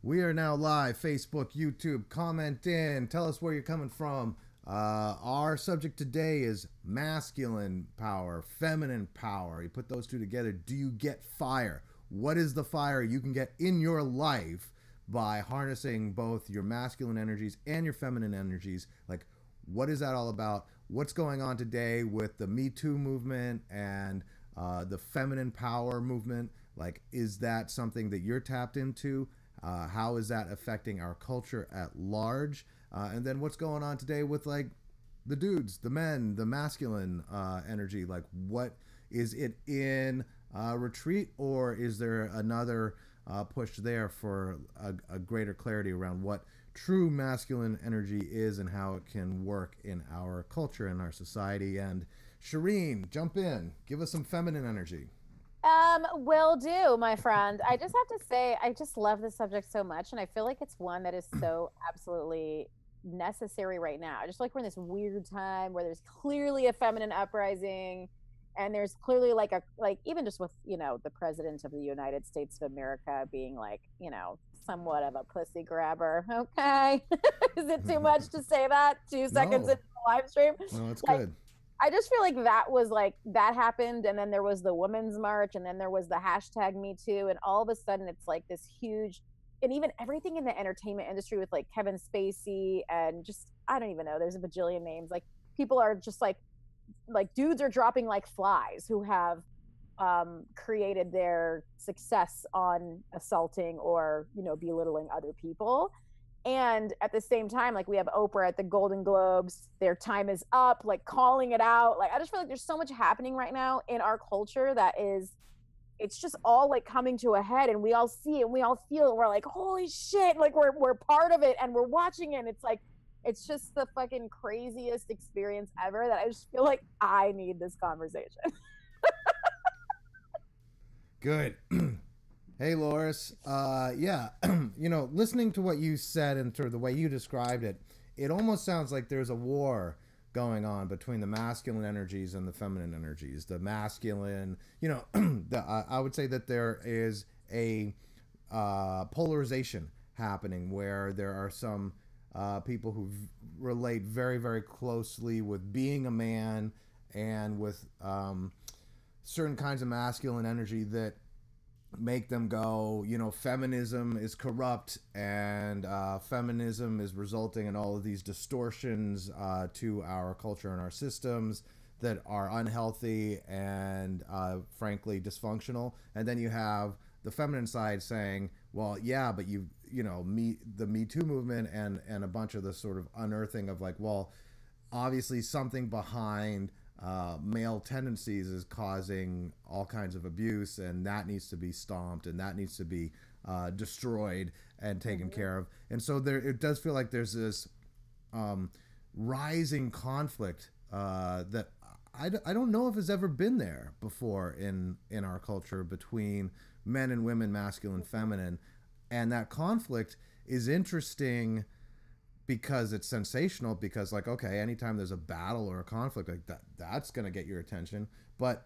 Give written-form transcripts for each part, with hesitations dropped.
We are now live, Facebook, YouTube. Comment in. Tell us where you're coming from. Our subject today is masculine power, feminine power. You put those two together. Do you get fire? What is the fire you can get in your life by harnessing both your masculine energies and your feminine energies? Like, what is that all about? What's going on today with the Me Too movement and the feminine power movement? Like, is that something that you're tapped into? How is that affecting our culture at large? And then what's going on today with like the dudes, the men, the masculine energy? Like, what is it in retreat, or is there another push there for a greater clarity around what true masculine energy is and how it can work in our culture and our society? And Shireen, jump in, give us some feminine energy. Will do, my friend. I just have to say, I just love this subject so much, and I feel like it's one that is so absolutely necessary right now. I just feel like we're in this weird time where there's clearly a feminine uprising, and there's clearly like even just with the president of the United States of America being like somewhat of a pussy grabber. Okay, is it too much to say that 2 seconds No, into the live stream? no, it's Like, good. I just feel like that happened, and then there was the women's march, and then there was the hashtag Me Too, and all of a sudden it's like this huge, and even everything in the entertainment industry with like Kevin Spacey and just I don't even know. There's a bajillion names. Like people are just like dudes are dropping like flies who have created their success on assaulting or belittling other people. And at the same time, like we have Oprah at the Golden Globes, their time is up, like calling it out. Like I just feel like there's so much happening right now in our culture that is, it's just all like coming to a head, and we all see it and we all feel it. We're like, holy shit, like we're part of it and we're watching it. And it's like it's just the fucking craziest experience ever that I just feel like I need this conversation. Good. Hey, Loris. Yeah, listening to what you said and sort of the way you described it, it almost sounds like there's a war going on between the masculine energies and the feminine energies. The masculine, I would say that there is a polarization happening where there are some people who relate very, very closely with being a man and with certain kinds of masculine energy that make them go, feminism is corrupt and feminism is resulting in all of these distortions to our culture and our systems that are unhealthy and frankly dysfunctional. And then you have the feminine side saying, well, yeah, but the Me Too movement and a bunch of the sort of unearthing of like, well, obviously something behind male tendencies is causing all kinds of abuse, and that needs to be stomped and that needs to be destroyed and taken care of. And so it does feel like there's this rising conflict that I don't know if has ever been there before in our culture between men and women, masculine, feminine. And that conflict is interesting because it's sensational, because like, okay, anytime there's a battle or a conflict like that's going to get your attention. But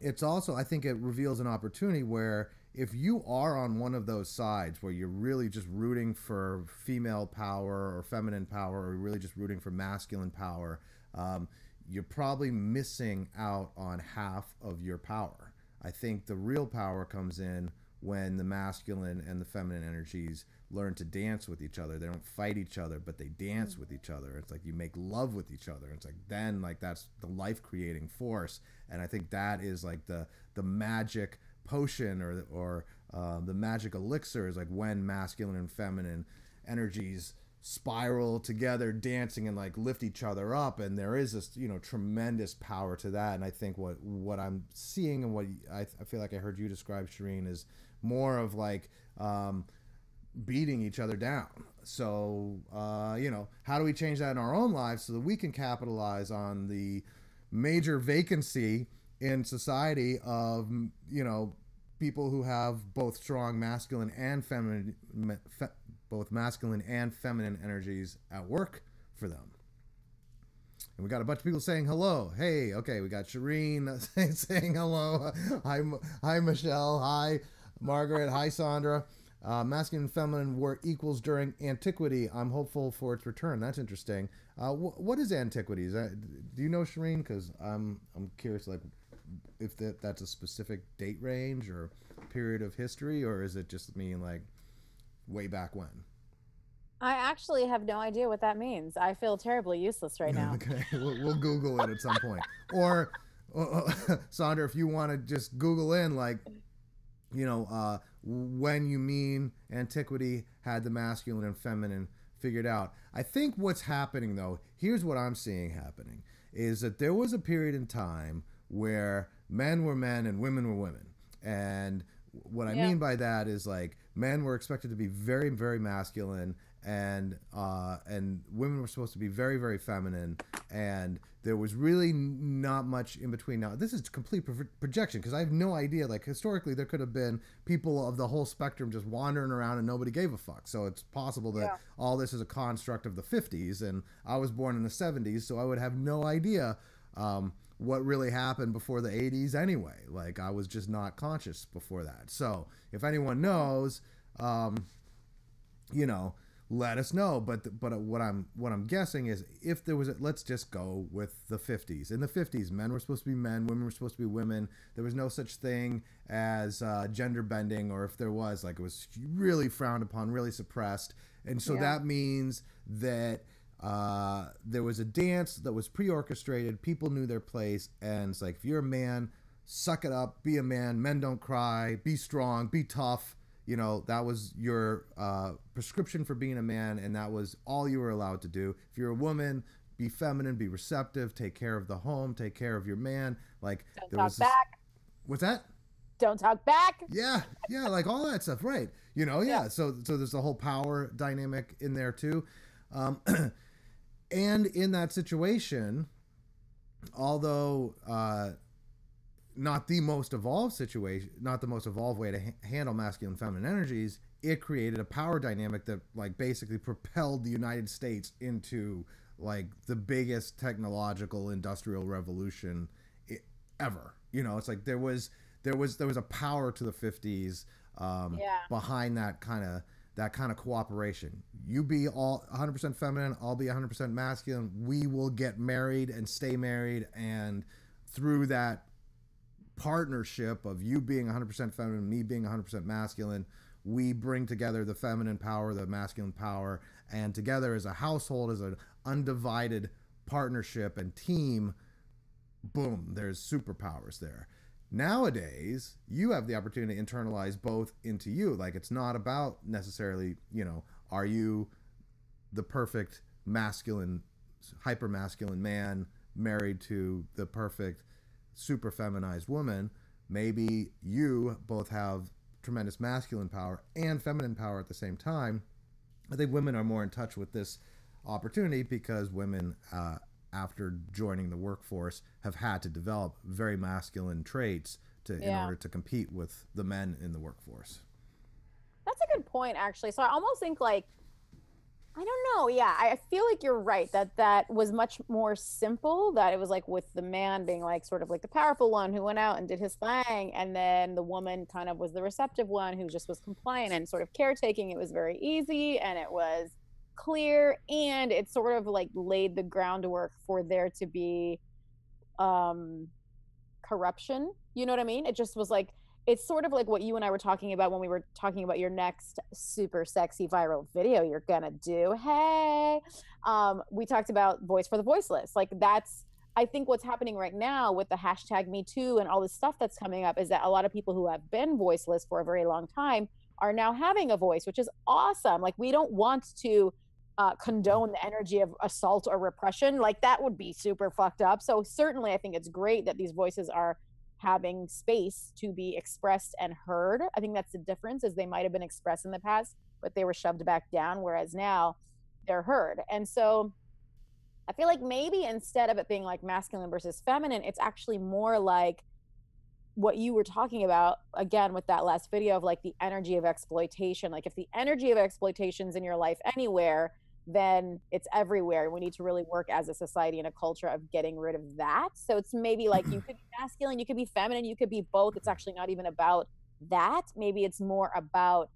it's also, I think it reveals an opportunity where if you are on one of those sides where you're really just rooting for female power or feminine power, or really just rooting for masculine power, you're probably missing out on half of your power. I think the real power comes in when the masculine and the feminine energies learn to dance with each other. They don't fight each other, but they dance with each other. It's like you make love with each other. It's like then like that's the life creating force. And I think that is like the magic potion or the magic elixir is like when masculine and feminine energies spiral together, dancing and like lift each other up. And there is this tremendous power to that. And I think what I'm seeing and what I feel like I heard you describe, Shireen, is more of like beating each other down. So how do we change that in our own lives so that we can capitalize on the major vacancy in society of people who have both strong masculine and feminine both masculine and feminine energies at work for them. And we got a bunch of people saying hello. Hey, okay, we got Shireen saying hello. Hi, Michelle. Hi, Margaret. Hi, Sandra. Masculine and feminine were equals during antiquity. I'm hopeful for its return. That's interesting. What is antiquity? Do you know, Shireen? Because I'm curious, like, if that's a specific date range or period of history, or is it just mean like way back when? I actually have no idea what that means. I feel terribly useless right now. Okay, we'll Google it at some point. Or, Sandra, if you want to just Google in, like, when you mean antiquity had the masculine and feminine figured out. I think what's happening, though, here's what I'm seeing happening, is that there was a period in time where men were men and women were women. And what I mean by that is, like, men were expected to be very, very masculine, and women were supposed to be very, very feminine, and there was really not much in between. Now, this is complete projection because I have no idea. Like, historically, there could have been people of the whole spectrum just wandering around and nobody gave a fuck. So it's possible that all this is a construct of the 50s, and I was born in the 70s, so I would have no idea what really happened before the 80s anyway. Like, I was just not conscious before that. So if anyone knows, let us know. But what I'm guessing is, if there was let's just go with the 50s. In the 50s, men were supposed to be men, women were supposed to be women. There was no such thing as gender bending, or if there was, like, it was really frowned upon, really suppressed. And so that means that there was a dance that was pre-orchestrated. People knew their place, and it's like, if you're a man, suck it up, be a man. Men don't cry. Be strong. Be tough. That was your prescription for being a man, and that was all you were allowed to do. If you're a woman, be feminine, be receptive, take care of the home, take care of your man. Like, don't talk back. What's that? Don't talk back. Yeah, like all that stuff, right? So there's the whole power dynamic in there too, and in that situation, although not the most evolved way to handle masculine and feminine energies, it created a power dynamic that, like, basically propelled the United States into, like, the biggest technological industrial revolution ever. It's like there was a power to the 50s behind that kind of cooperation. You be all 100% feminine, I'll be 100% masculine. We will get married and stay married, and through that partnership of you being 100% feminine, me being 100% masculine, we bring together the feminine power, the masculine power, and together as a household, as an undivided partnership and team, boom, there's superpowers there. Nowadays, you have the opportunity to internalize both into you. Like, it's not about necessarily, are you the perfect masculine, hyper masculine man married to the perfect super feminized woman. Maybe you both have tremendous masculine power and feminine power at the same time. I think women are more in touch with this opportunity because women, after joining the workforce, have had to develop very masculine traits in order to compete with the men in the workforce. That's a good point, actually. So I almost think, like, I don't know. Yeah, I feel like you're right that was much more simple, that it was like with the man being, like, sort of like the powerful one who went out and did his thing, and then the woman kind of was the receptive one who just was compliant and sort of caretaking. It was very easy, and it was clear, and it sort of, like, laid the groundwork for there to be corruption. You know what I mean? It just was like, it's sort of like what you and I were talking about when we were talking about your next super sexy viral video you're gonna do. Hey, we talked about voice for the voiceless. Like, that's, I think what's happening right now with the hashtag Me Too and all this stuff that's coming up is that a lot of people who have been voiceless for a very long time are now having a voice, which is awesome. Like, we don't want to condone the energy of assault or repression. Like, that would be super fucked up. So certainly I think it's great that these voices are having space to be expressed and heard. I think that's the difference, is they might have been expressed in the past, but they were shoved back down, whereas now they're heard. And so I feel like maybe instead of it being like masculine versus feminine, it's actually more like what you were talking about, again, with that last video of, like, the energy of exploitation. Like, if the energy of exploitation's in your life anywhere, then it's everywhere. We need to really work as a society and a culture of getting rid of that. So it's maybe like, you could be masculine, you could be feminine, you could be both. It's actually not even about that. Maybe it's more about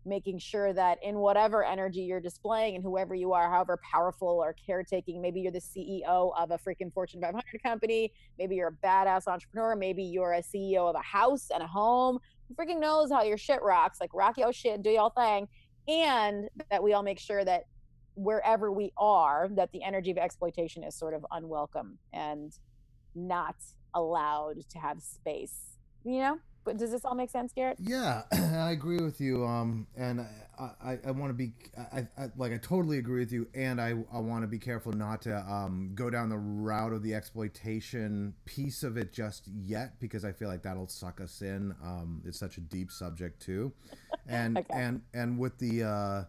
making sure that in whatever energy you're displaying and whoever you are, however powerful or caretaking, maybe you're the CEO of a freaking Fortune 500 company, maybe you're a badass entrepreneur, maybe you're a CEO of a house and a home. Who freaking knows how your shit rocks? Like, rock your shit, do your thing. And that we all make sure that wherever we are, that the energy of exploitation is sort of unwelcome and not allowed to have space, you know? But does this all make sense, Garrett? Yeah, I agree with you. And I want to be, like, I totally agree with you. And I want to be careful not to go down the route of the exploitation piece of it just yet, because I feel like that'll suck us in. It's such a deep subject too. And, Okay. and with the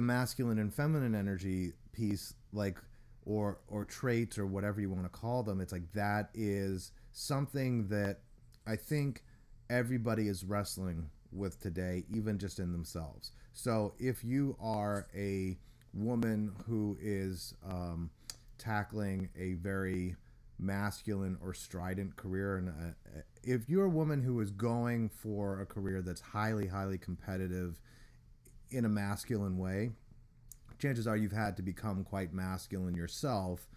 masculine and feminine energy piece, like, or traits or whatever you want to call them, it's like that is something that I think everybody is wrestling with today, even just in themselves. So if you are a woman who is tackling a very masculine or strident career, and if you're a woman who is going for a career that's highly, highly competitive in a masculine way, chances are you've had to become quite masculine yourself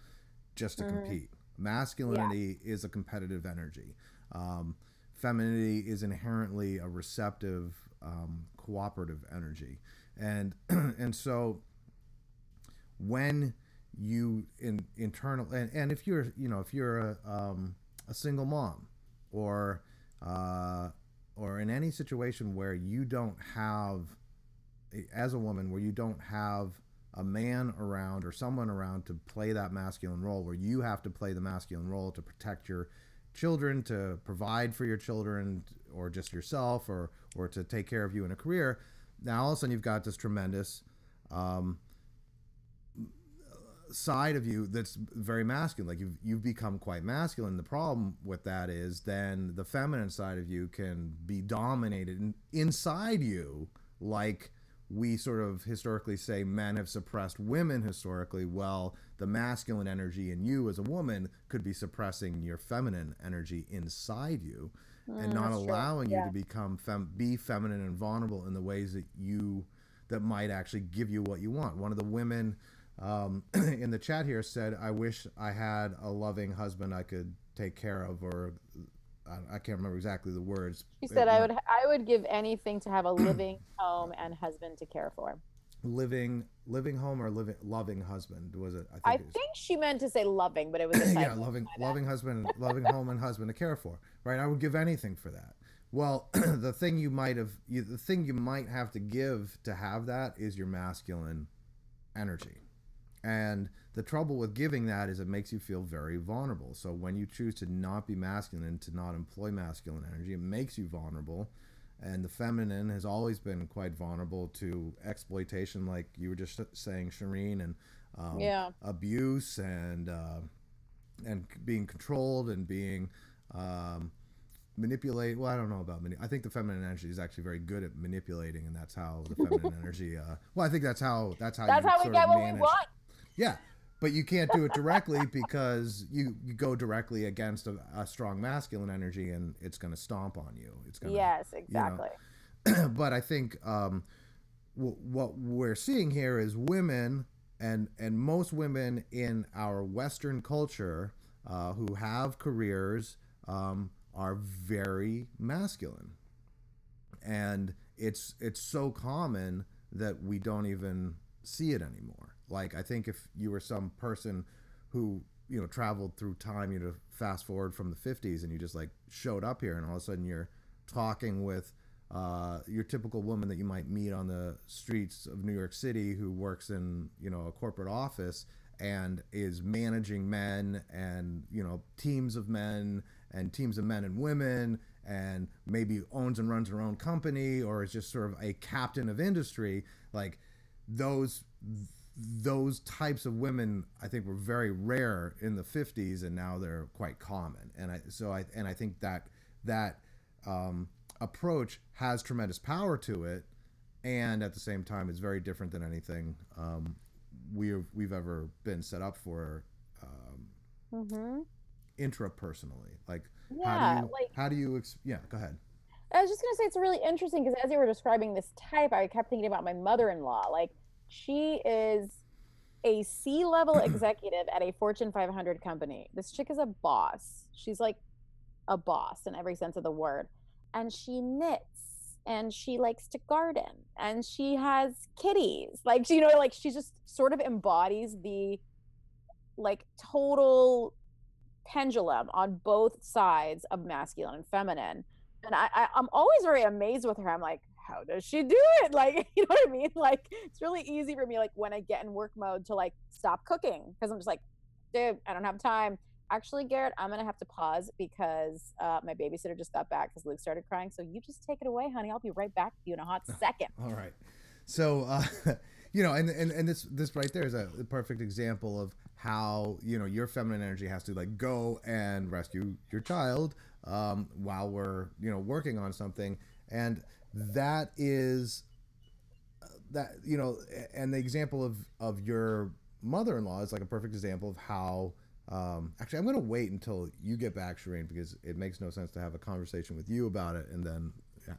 just to Mm-hmm. compete. Yeah. Masculinity is a competitive energy. Femininity is inherently a receptive, cooperative energy, and and so when you internal and if you're if you're a single mom, or or in any situation where you don't have, as a woman, where you don't have a man around or someone around to play that masculine role, where you have to play the masculine role to protect your children, to provide for your children, or just yourself, or to take care of you in a career. Now all of a sudden you've got this tremendous um, side of you that's very masculine. Like you've become quite masculine. The problem with that is then the feminine side of you can be dominated inside you, like we sort of historically say men have suppressed women historically. Well, the masculine energy in you as a woman could be suppressing your feminine energy inside you, and not That's true. allowing you Yeah. to become be feminine and vulnerable in the ways that might actually give you what you want. One of the women in the chat here said, "I wish I had a loving husband I could take care of," or I can't remember exactly the words. She It said, I would give anything to have a living home and husband to care for. living home or living loving husband, was it? I I think it was. think she meant to say loving, but it was a Yeah, typo. loving husband, loving home and husband to care for. Right, I would give anything for that. Well, the thing you might have to give to have that is your masculine energy. And the trouble with giving that is it makes you feel very vulnerable. So when you choose to not be masculine and to not employ masculine energy, it makes you vulnerable. And the feminine has always been quite vulnerable to exploitation, like you were just saying, Shireen, and Yeah. abuse, and being controlled, and being manipulated. Well, I don't know about I think the feminine energy is actually very good at manipulating, and that's how the feminine energy. Well, I think that's how That's you how we sort get of what we manage. want. Yeah, but you can't do it directly because you go directly against a strong masculine energy, and it's going to stomp on you. It's going to, Yes, you know. exactly. But I think what we're seeing here is women, and most women in our Western culture who have careers are very masculine, and it's so common that we don't even see it anymore. Like I think if you were some person who traveled through time, fast forward from the 50s, and you just like showed up here, and all of a sudden you're talking with your typical woman that you might meet on the streets of New York City, who works in a corporate office and is managing men, and teams of men, and teams of men and women, and maybe owns and runs her own company, or is just sort of a captain of industry. Like those those types of women, I think, were very rare in the 50s, and now they're quite common. And I think that approach has tremendous power to it, and at the same time it's very different than anything we've ever been set up for, Hmm. intrapersonally. Like Yeah, like yeah, go ahead. I was just gonna say it's really interesting because as you were describing this type, I kept thinking about my mother-in-law. Like she is a C-level executive at a Fortune 500 company. This chick is a boss. She's like a boss in every sense of the word. And she knits and she likes to garden and she has kitties. Like, you know, like she just sort of embodies the like total pendulum on both sides of masculine and feminine. And I'm always very amazed with her. I'm like, how does she do it? Like, you know what I mean? Like, it's really easy for me, like when I get in work mode, to like stop cooking because I'm just like, dude, I don't have time. Actually, Garrett, I'm gonna have to pause because my babysitter just got back because Luke started crying. So you just take it away, honey. I'll be right back to you in a hot second. All right. So, you know, and this right there is a perfect example of how, you know, your feminine energy has to like go and rescue your child while we're, you know, working on something. And that is that, you know, and the example of your mother-in-law is like a perfect example of how actually I'm going to wait until you get back, Shireen, because it makes no sense to have a conversation with you about it and then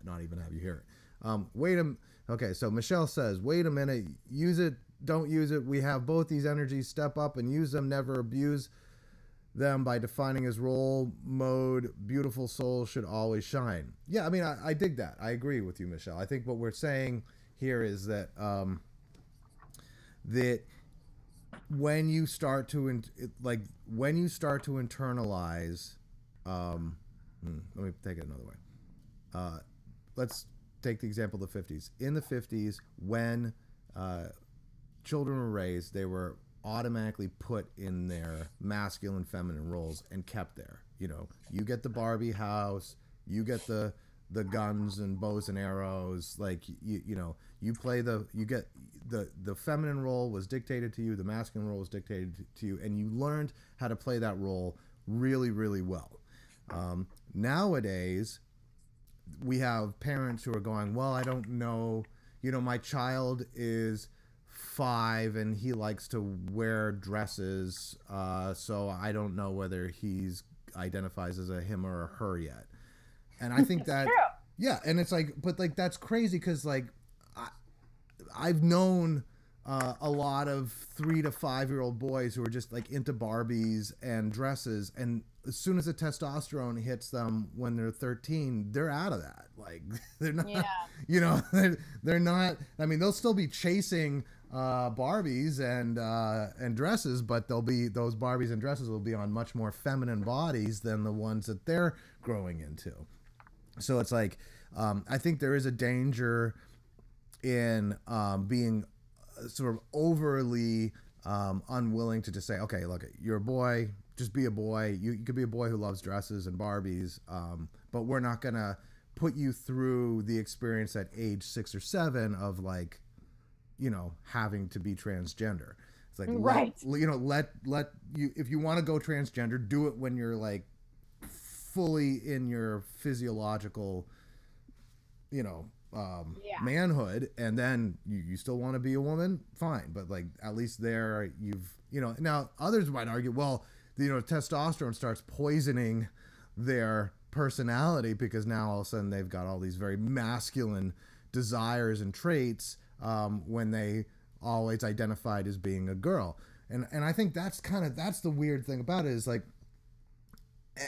not even have you hear it. Okay, so Michelle says, wait a minute, use it, don't use it. We have both these energies, step up and use them, never abuse them by defining as role mode. Beautiful souls should always shine. Yeah, I mean, I dig that. I agree with you, Michelle. I think what we're saying here is that that when you start to internalize, let me take it another way. Let's take the example of the 50s. In the 50s, when children were raised, they were automatically put in their masculine, feminine roles and kept there. You know, you get the Barbie house, you get the guns and bows and arrows. Like you know, you get the feminine role was dictated to you, the masculine role was dictated to you, and you learned how to play that role really, really well. Nowadays, we have parents who are going, well, I don't know, you know, my child is 5 and he likes to wear dresses, so I don't know whether he's identifies as a him or a her yet. And I think that, yeah, and it's like, but like that's crazy because like I've known a lot of 3 to 5 year old boys who are just like into Barbies and dresses, and as soon as the testosterone hits them when they're 13, they're out of that. Like they're not, you know, they're not. I mean, they'll still be chasing Barbies and dresses, but they'll be, those Barbies and dresses will be on much more feminine bodies than the ones that they're growing into. So it's like, I think there is a danger in being sort of overly unwilling to just say, okay, look, you're a boy, just be a boy. You could be a boy who loves dresses and Barbies, but we're not going to put you through the experience at age 6 or 7 of like, you know, having to be transgender. It's like, right. let you, if you want to go transgender, do it when you're like fully in your physiological, you know, manhood, and then you still want to be a woman, fine, but like at least there you've, you know, now others might argue, well, you know, testosterone starts poisoning their personality because now all of a sudden they've got all these very masculine desires and traits when they always identified as being a girl. And I think that's the weird thing about it, is like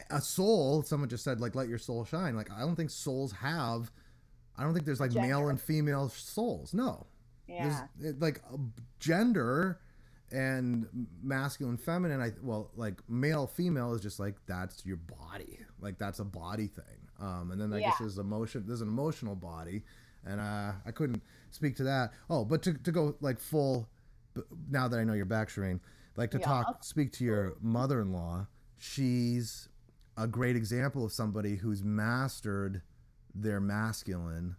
a soul, someone just said like, let your soul shine. Like, I don't think souls have, I don't think there's like gender. Male and female souls. No. Yeah. There's like gender and masculine, feminine. Like male, female is just like, that's your body. Like that's a body thing. And then I guess there's an emotional body. And I couldn't speak to that. Oh, but to go like full, now that I know you're back, Shireen, like to speak to your mother-in-law. She's a great example of somebody who's mastered their masculine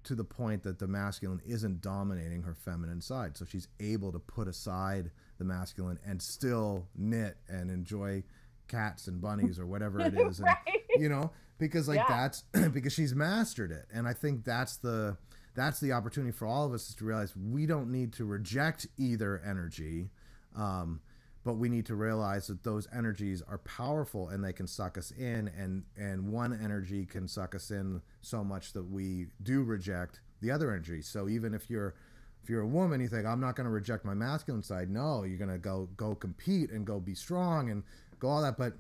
to the point that the masculine isn't dominating her feminine side. So she's able to put aside the masculine and still knit and enjoy cats and bunnies or whatever it is. Right. And, you know, because like that's because she's mastered it. And I think that's the opportunity for all of us, is to realize we don't need to reject either energy. but we need to realize that those energies are powerful and they can suck us in, and one energy can suck us in so much that we do reject the other energy. So even if you're a woman, you think, I'm not going to reject my masculine side. No, you're going to go compete and go be strong and go all that. But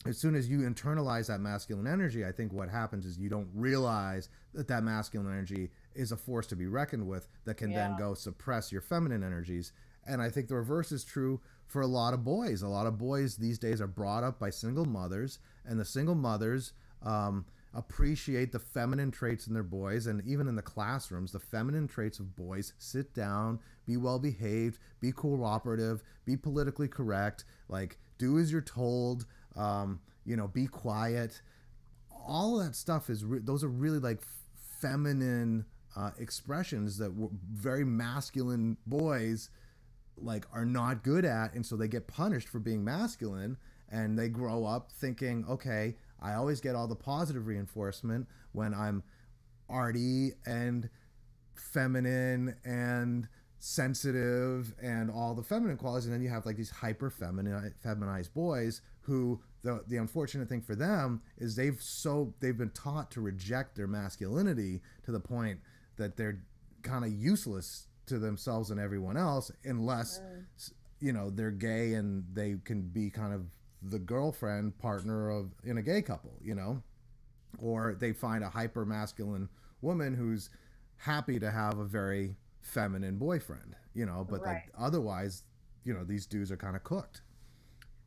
as soon as you internalize that masculine energy, I think what happens is you don't realize that that masculine energy is a force to be reckoned with that can then go suppress your feminine energies. And I think the reverse is true for a lot of boys. A lot of boys these days are brought up by single mothers, and the single mothers appreciate the feminine traits in their boys. And even in the classrooms, the feminine traits of boys: sit down, be well behaved, be cooperative, be politically correct, like do as you're told, be quiet. All of that stuff those are really like feminine expressions that very masculine boys like are not good at, and so they get punished for being masculine, and they grow up thinking, okay, I always get all the positive reinforcement when I'm arty and feminine and sensitive and all the feminine qualities. And then you have like these hyper feminized boys who the unfortunate thing for them is they've been taught to reject their masculinity to the point that they're kind of useless to themselves and everyone else, unless they're gay and they can be kind of the girlfriend partner in a gay couple, or they find a hyper masculine woman who's happy to have a very feminine boyfriend, but like otherwise, these dudes are kind of cooked.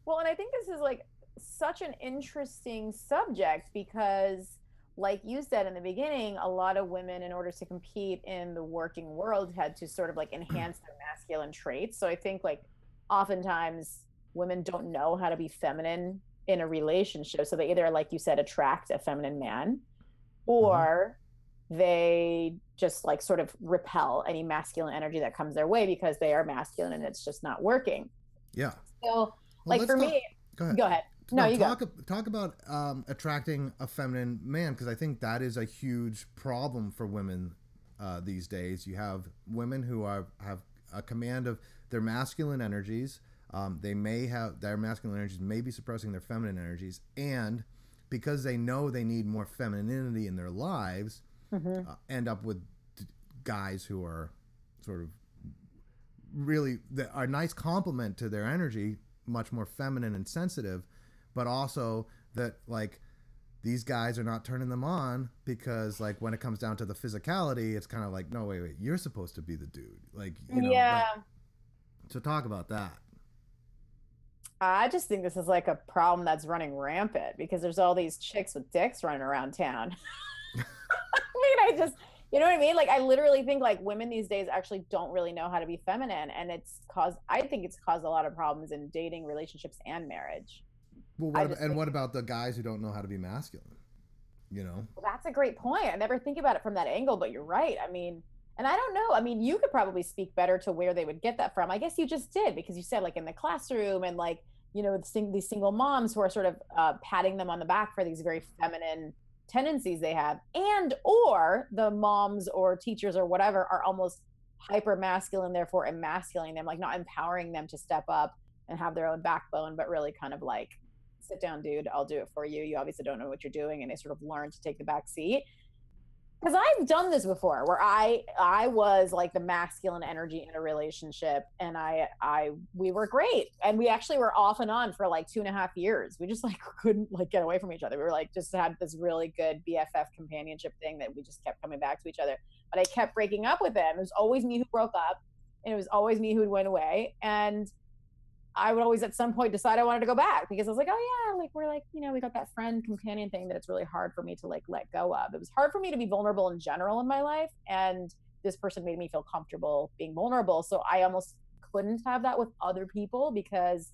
Well, and I think this is like such an interesting subject because, like you said in the beginning, a lot of women, in order to compete in the working world, had to sort of like enhance their masculine traits. So I think like oftentimes women don't know how to be feminine in a relationship. So they either, like you said, attract a feminine man, or they just like sort of repel any masculine energy that comes their way because they are masculine and it's just not working. Yeah. So like for me, go ahead. No, you talk about attracting a feminine man, because I think that is a huge problem for women these days. You have women who have a command of their masculine energies. They may have their masculine energies may be suppressing their feminine energies, and because they know they need more femininity in their lives, end up with guys who are sort of really are a nice complement to their energy, much more feminine and sensitive, but also that like these guys are not turning them on because like when it comes down to the physicality, it's kind of like, no, wait, you're supposed to be the dude. Like, so talk about that. I just think this is like a problem that's running rampant because there's all these chicks with dicks running around town. I mean, you know what I mean? Like, I literally think like women these days actually don't really know how to be feminine. And I think it's caused a lot of problems in dating, relationships, and marriage. Well, what about the guys who don't know how to be masculine? Well, that's a great point. I never think about it from that angle, but you're right. I mean, and I don't know. I mean, you could probably speak better to where they would get that from. I guess you just did, because you said like in the classroom and like, these single moms who are sort of patting them on the back for these very feminine tendencies they have, and or the moms or teachers or whatever are almost hyper masculine, therefore emasculating them, like not empowering them to step up and have their own backbone, but really kind of like, sit down, dude, I'll do it for you. You obviously don't know what you're doing. And they sort of learn to take the back seat. Because I've done this before where I was like the masculine energy in a relationship, and we were great. And we actually were off and on for like 2.5 years. We just like couldn't like get away from each other. We were like, just had this really good BFF companionship thing that we just kept coming back to each other. But I kept breaking up with him. It was always me who broke up, and it was always me who went away. And I would always at some point decide I wanted to go back, because I was like, oh yeah, like we're like, we got that friend companion thing that it's really hard for me to like let go of. It was hard for me to be vulnerable in general in my life. And this person made me feel comfortable being vulnerable. So I almost couldn't have that with other people because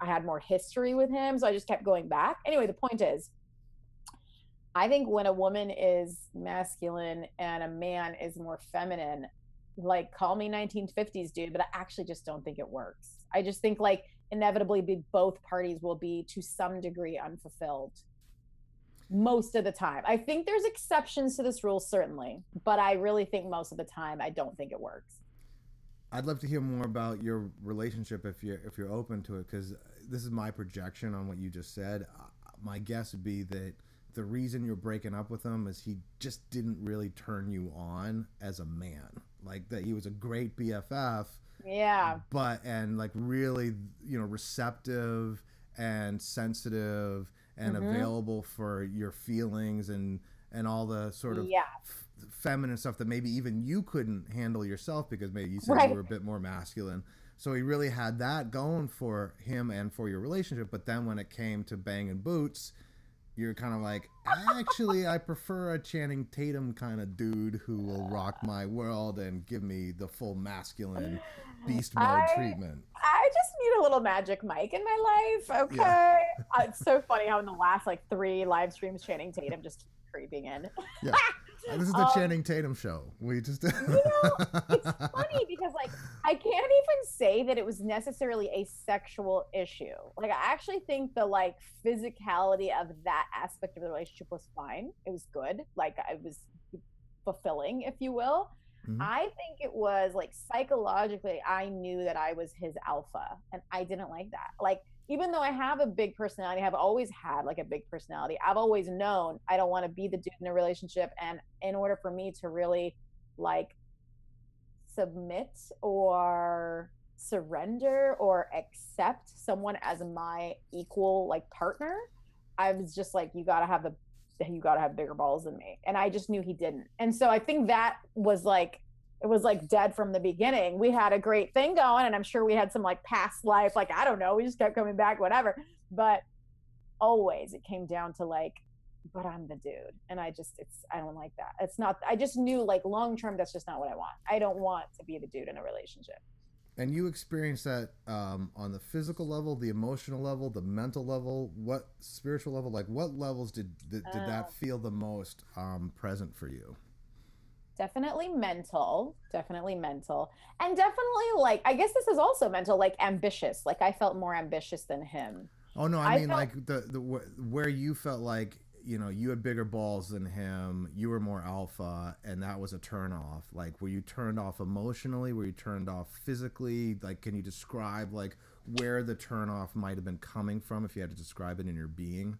I had more history with him. So I just kept going back. Anyway, the point is, I think when a woman is masculine and a man is more feminine, like call me 1950s dude, but I actually just don't think it works. I just think like inevitably both parties will be to some degree unfulfilled most of the time. I think there's exceptions to this rule, certainly, but I really think most of the time I don't think it works. I'd love to hear more about your relationship if you're open to it, because this is my projection on what you just said. My guess would be that the reason you're breaking up with him is he just didn't really turn you on as a man. Like that he was a great BFF, Yeah. but and like really, receptive and sensitive and available for your feelings and all the sort of Yeah. feminine stuff that maybe even you couldn't handle yourself because maybe you said Right. you were a bit more masculine. So he really had that going for him and for your relationship. But then when it came to banging boots, you're kind of like, actually, I prefer a Channing Tatum kind of dude who will rock my world and give me the full masculine beast mode treatment. I just need a little magic Mike in my life. Okay. Yeah. It's so funny how in the last like 3 live streams, Channing Tatum just keeps creeping in. Yeah. This is the Channing Tatum show. We just It's funny because like I can't even say that it was necessarily a sexual issue. Like I actually think the like physicality of that aspect of the relationship was fine. It was good. Like it was fulfilling, if you will. I think it was like psychologically, I knew that I was his alpha and I didn't like that. Like, even though I have a big personality, I've always had like a big personality. I've always known I don't want to be the dude in a relationship. And in order for me to really like submit or surrender or accept someone as my equal like partner, I was just like, you gotta have bigger balls than me. And I just knew he didn't. And so I think that was like, it was like dead from the beginning. We had a great thing going and I'm sure we had some like past life, like, I don't know, we just kept coming back, whatever. But always it came down to like, but I'm the dude. And I don't like that. It's not, I just knew like long-term, that's just not what I want. I don't want to be the dude in a relationship. And you experienced that on the physical level, the emotional level, the mental level, what spiritual level? Like, what levels did that feel the most present for you? Definitely mental, and definitely like I guess this is also mental, like ambitious. Like I felt more ambitious than him. Oh no, I mean like the where you felt like you had bigger balls than him, you were more alpha, and that was a turn off. Like, were you turned off emotionally? Were you turned off physically? Like, can you describe like where the turn off might have been coming from if you had to describe it in your being?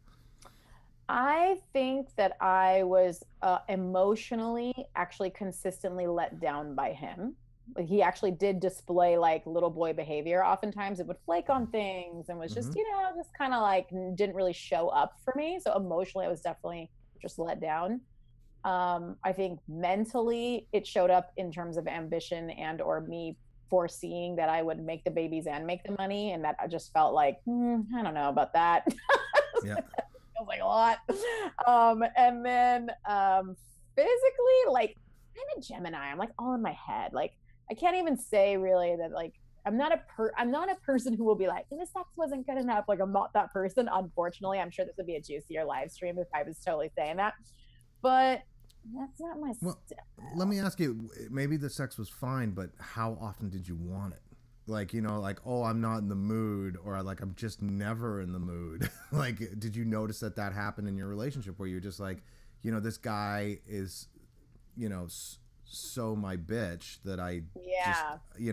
I think that I was emotionally actually consistently let down by him. He actually did display like little boy behavior. Oftentimes it would flake on things and was just, just kind of like didn't really show up for me. So emotionally, I was definitely just let down. I think mentally it showed up in terms of ambition and or me foreseeing that I would make the babies and make the money. And that I just felt like, I don't know about that. Yeah. Feels like a lot. And then physically, like kind of Gemini. I'm like all in my head. Like I can't even say really that like I'm not a person who will be like, the sex wasn't good enough. Like I'm not that person. Unfortunately, I'm sure this would be a juicier live stream if I was totally saying that. But that's not my style. Let me ask you, maybe the sex was fine, but how often did you want it? Like, like, oh, I'm not in the mood, or like, I'm just never in the mood. Like, did you notice that happened in your relationship where you're just like, this guy is, so my bitch that I just,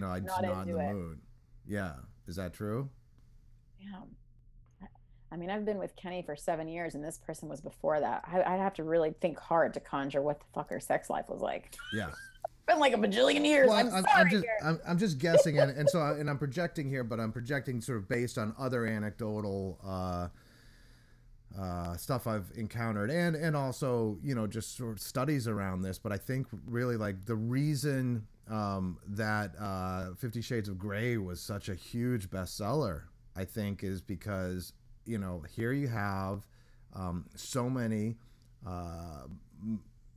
I'm just not in the mood. Yeah. Is that true? Yeah. I mean, I've been with Kenny for 7 years and this person was before that. I'd have to really think hard to conjure what the fuck her sex life was like. Yeah. Been like a bajillion years. Well, I'm just guessing, and so I'm projecting here, but I'm projecting sort of based on other anecdotal stuff I've encountered, and also just sort of studies around this. But I think really like the reason that 50 Shades of Grey was such a huge bestseller, I think, is because here you have so many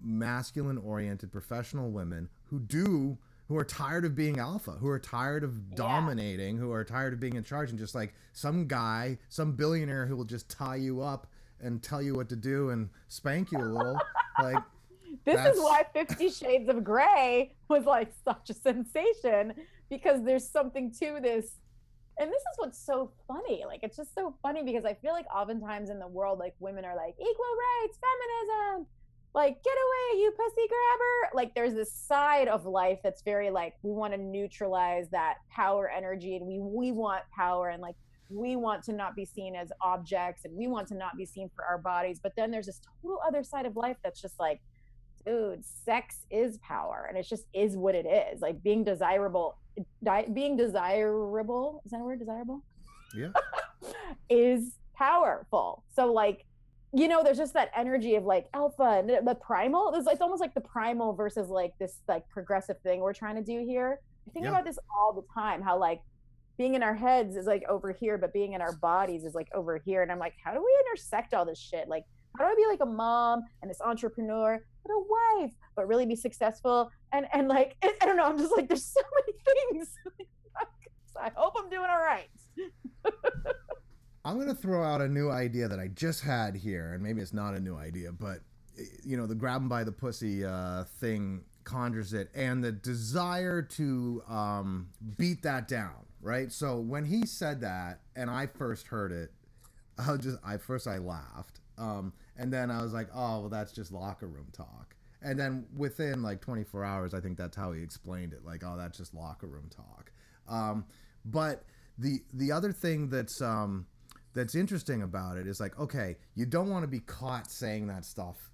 masculine-oriented professional women who are tired of being alpha, who are tired of dominating, who are tired of being in charge, and just like some guy, some billionaire who will just tie you up and tell you what to do and spank you a little. Like this is why 50 Shades of Grey was like such a sensation, because there's something to this. And this is what's so funny. Like, it's just so funny because I feel like oftentimes in the world, like women are like equal rights, feminism. like, get away, you pussy grabber. Like, there's this side of life that's very like, we want to neutralize that power energy, and we want power, and like, we want to not be seen as objects, and we want to not be seen for our bodies. But then there's this total other side of life that's just like, dude, sex is power, and it just is what it is. Like, being desirable, being desirable, is that a word, desirable? Yeah. Is powerful. So like, you know, there's just that energy of like alpha and the primal. It's almost like the primal versus like this like progressive thing we're trying to do here. I think Yeah. about this all the time, how like being in our heads is like over here, but being in our bodies is like over here. And I'm like, how do we intersect all this shit? Like, how do I be like a mom and this entrepreneur, but a wife, but really be successful? And like, I don't know. I'm just like, there's so many things. So I hope I'm doing all right. I'm going to throw out a new idea that I just had here, and maybe it's not a new idea, but, you know, the grab 'em by the pussy thing conjures it, and the desire to beat that down, right? So when he said that, and I first heard it, I laughed, and then I was like, oh, well, that's just locker room talk. And then within like 24 hours, I think that's how he explained it, like, oh, that's just locker room talk. But the other thing that's interesting about it is like, okay, you don't want to be caught saying that stuff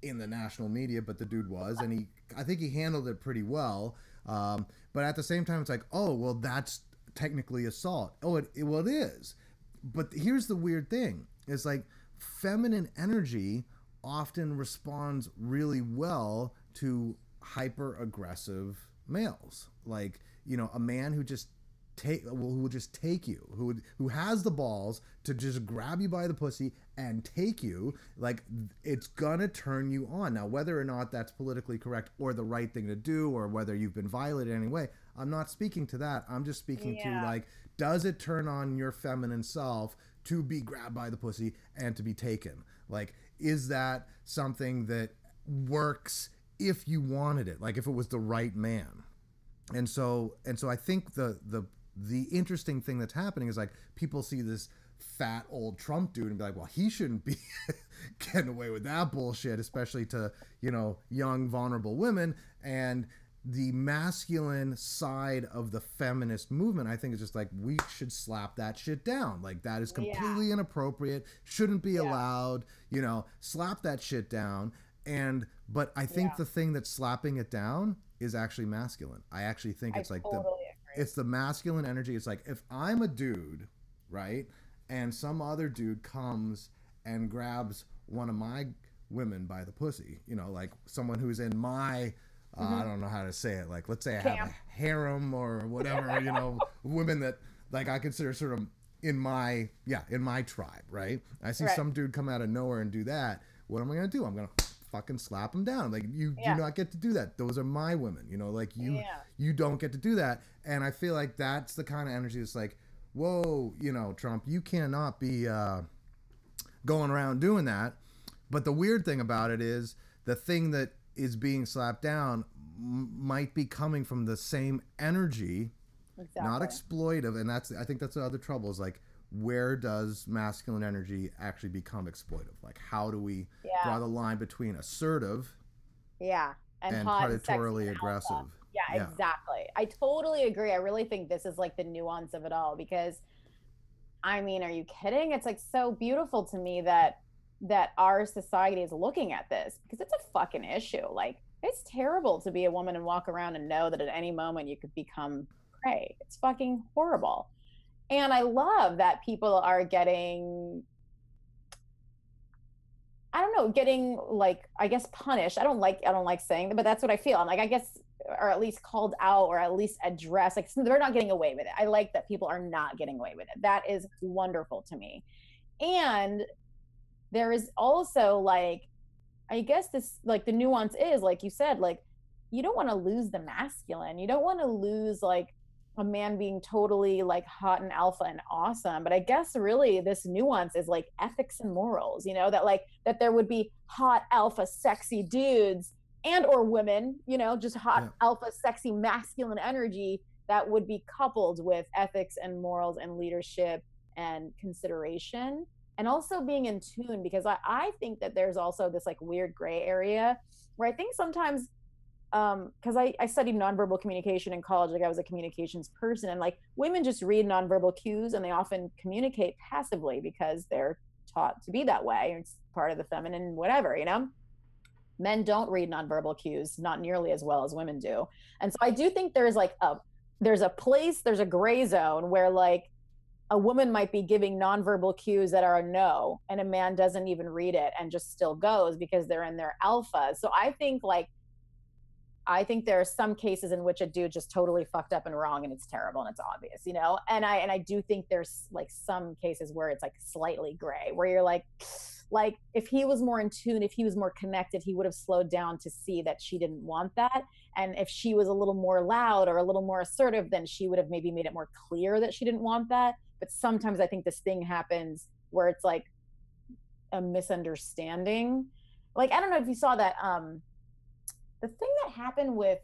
in the national media, but the dude was, and I think he handled it pretty well. But at the same time, it's like, oh, well, that's technically assault. Oh, it is. But here's the weird thing: it's like feminine energy often responds really well to hyper aggressive males, like, you know, a man who will just take you, who has the balls to just grab you by the pussy and take you, like, it's gonna turn you on. Now, whether or not that's politically correct or the right thing to do, or whether you've been violated in any way, I'm not speaking to that. I'm just speaking to, like, does it turn on your feminine self to be grabbed by the pussy and to be taken? Like, is that something that works if you wanted it, like if it was the right man? And so I think the interesting thing that's happening is like people see this fat old Trump dude and be like, well, he shouldn't be getting away with that bullshit, especially to, you know, young, vulnerable women. And the masculine side of the feminist movement, I think, is just like, we should slap that shit down. Like, that is completely inappropriate, shouldn't be allowed, you know, slap that shit down. But I think the thing that's slapping it down is actually masculine. I actually think it's like it's the masculine energy. It's like, if I'm a dude, right, and some other dude comes and grabs one of my women by the pussy, you know, like someone who's in my, I don't know how to say it, like, let's say I have a harem or whatever, you know, women that, like, I consider sort of in my tribe, right? I see some dude come out of nowhere and do that. What am I going to do? I'm going to fucking slap him down. Like, you do not get to do that. Those are my women, you know, like, you don't get to do that. And I feel like that's the kind of energy that's like, whoa, you know, Trump, you cannot be going around doing that. But the weird thing about it is the thing that is being slapped down might be coming from the same energy, not exploitive. And I think that's the other trouble, is like, where does masculine energy actually become exploitive? Like, how do we draw the line between assertive and predatorily aggressive? Yeah, exactly. I totally agree. I really think this is like the nuance of it all, because, I mean, are you kidding? It's like so beautiful to me that our society is looking at this, because it's a fucking issue. Like, it's terrible to be a woman and walk around and know that at any moment you could become prey. It's fucking horrible. And I love that people are getting, I don't know, getting, like, I guess, punished. I don't like saying that, but that's what I feel. I'm like, I guess, or at least called out, or at least addressed. Like, they're not getting away with it. I like that people are not getting away with it. That is wonderful to me. And there is also, like, I guess this, like, the nuance is, like you said, like, you don't want to lose the masculine. You don't want to lose, like, a man being totally, like, hot and alpha and awesome. But I guess really this nuance is like ethics and morals, you know, that, like, that there would be hot alpha sexy dudes and or women, you know, just hot alpha sexy masculine energy that would be coupled with ethics and morals and leadership and consideration. and also being in tune, because I think that there's also this like weird gray area where I think sometimes because I studied nonverbal communication in college, like I was a communications person, and like women just read nonverbal cues and they often communicate passively because they're taught to be that way. It's part of the feminine whatever, you know. Men don't read nonverbal cues not nearly as well as women do. And so I do think there's a place, there's a gray zone where like a woman might be giving nonverbal cues that are a no, and a man doesn't even read it and just still goes because they're in their alpha. So I think there are some cases in which a dude just totally fucked up and wrong and it's terrible and it's obvious, you know? And I do think there's like some cases where it's like slightly gray, where you're like if he was more in tune, if he was more connected, he would have slowed down to see that she didn't want that. And if she was a little more loud or a little more assertive, then she would have maybe made it more clear that she didn't want that. But sometimes I think this thing happens where it's like a misunderstanding. Like, I don't know if you saw that the thing that happened with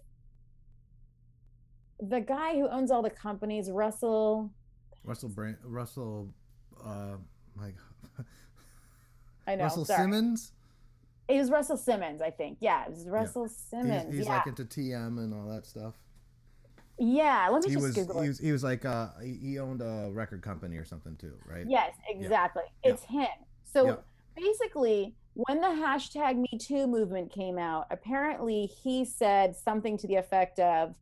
the guy who owns all the companies, Russell. My I know. Russell sorry. Simmons. It was Russell Simmons, I think. Yeah, it was Russell Simmons. He's like into TM and all that stuff. Yeah, let me just Google it. He was like he owned a record company or something too, right? Yes, exactly. Yeah. It's him. So basically, when the hashtag Me Too movement came out, apparently he said something to the effect of,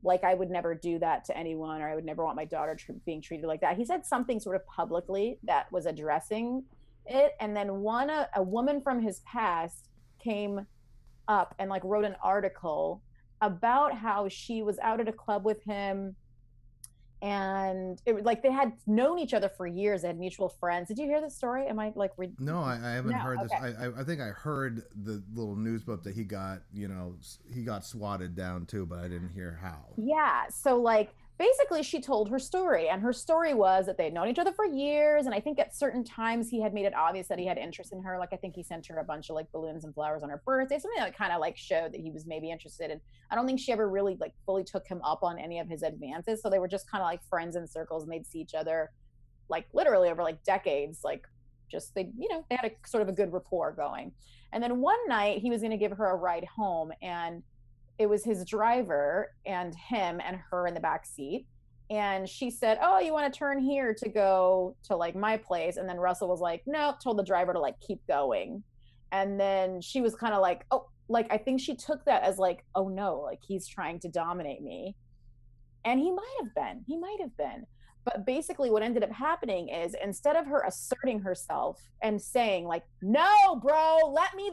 like, I would never do that to anyone, or I would never want my daughter being treated like that. He said something sort of publicly that was addressing it. And then a woman from his past came up and like wrote an article about how she was out at a club with him, and it was like they had known each other for years. They had mutual friends. Did you hear this story? Am I like No, I haven't heard this. I think I heard the little news clip that he got swatted down too, but I didn't hear how. Yeah, so like basically she told her story, and her story was that they'd known each other for years, and I think at certain times he had made it obvious that he had interest in her. Like I think he sent her a bunch of like balloons and flowers on her birthday, something that kind of like showed that he was maybe interested. And I don't think she ever really like fully took him up on any of his advances, so they were just kind of like friends in circles, and they'd see each other like literally over like decades, like just they had a sort of a good rapport going. And then one night he was going to give her a ride home, and it was his driver and him and her in the back seat. And she said, "Oh, you want to turn here to go to like my place?" And then Russell was like, "No," told the driver to like keep going. And then she was kind of like, "Oh," like I think she took that as like, "Oh no, like he's trying to dominate me." And he might have been. But basically what ended up happening is, instead of her asserting herself and saying like, "No, bro, let me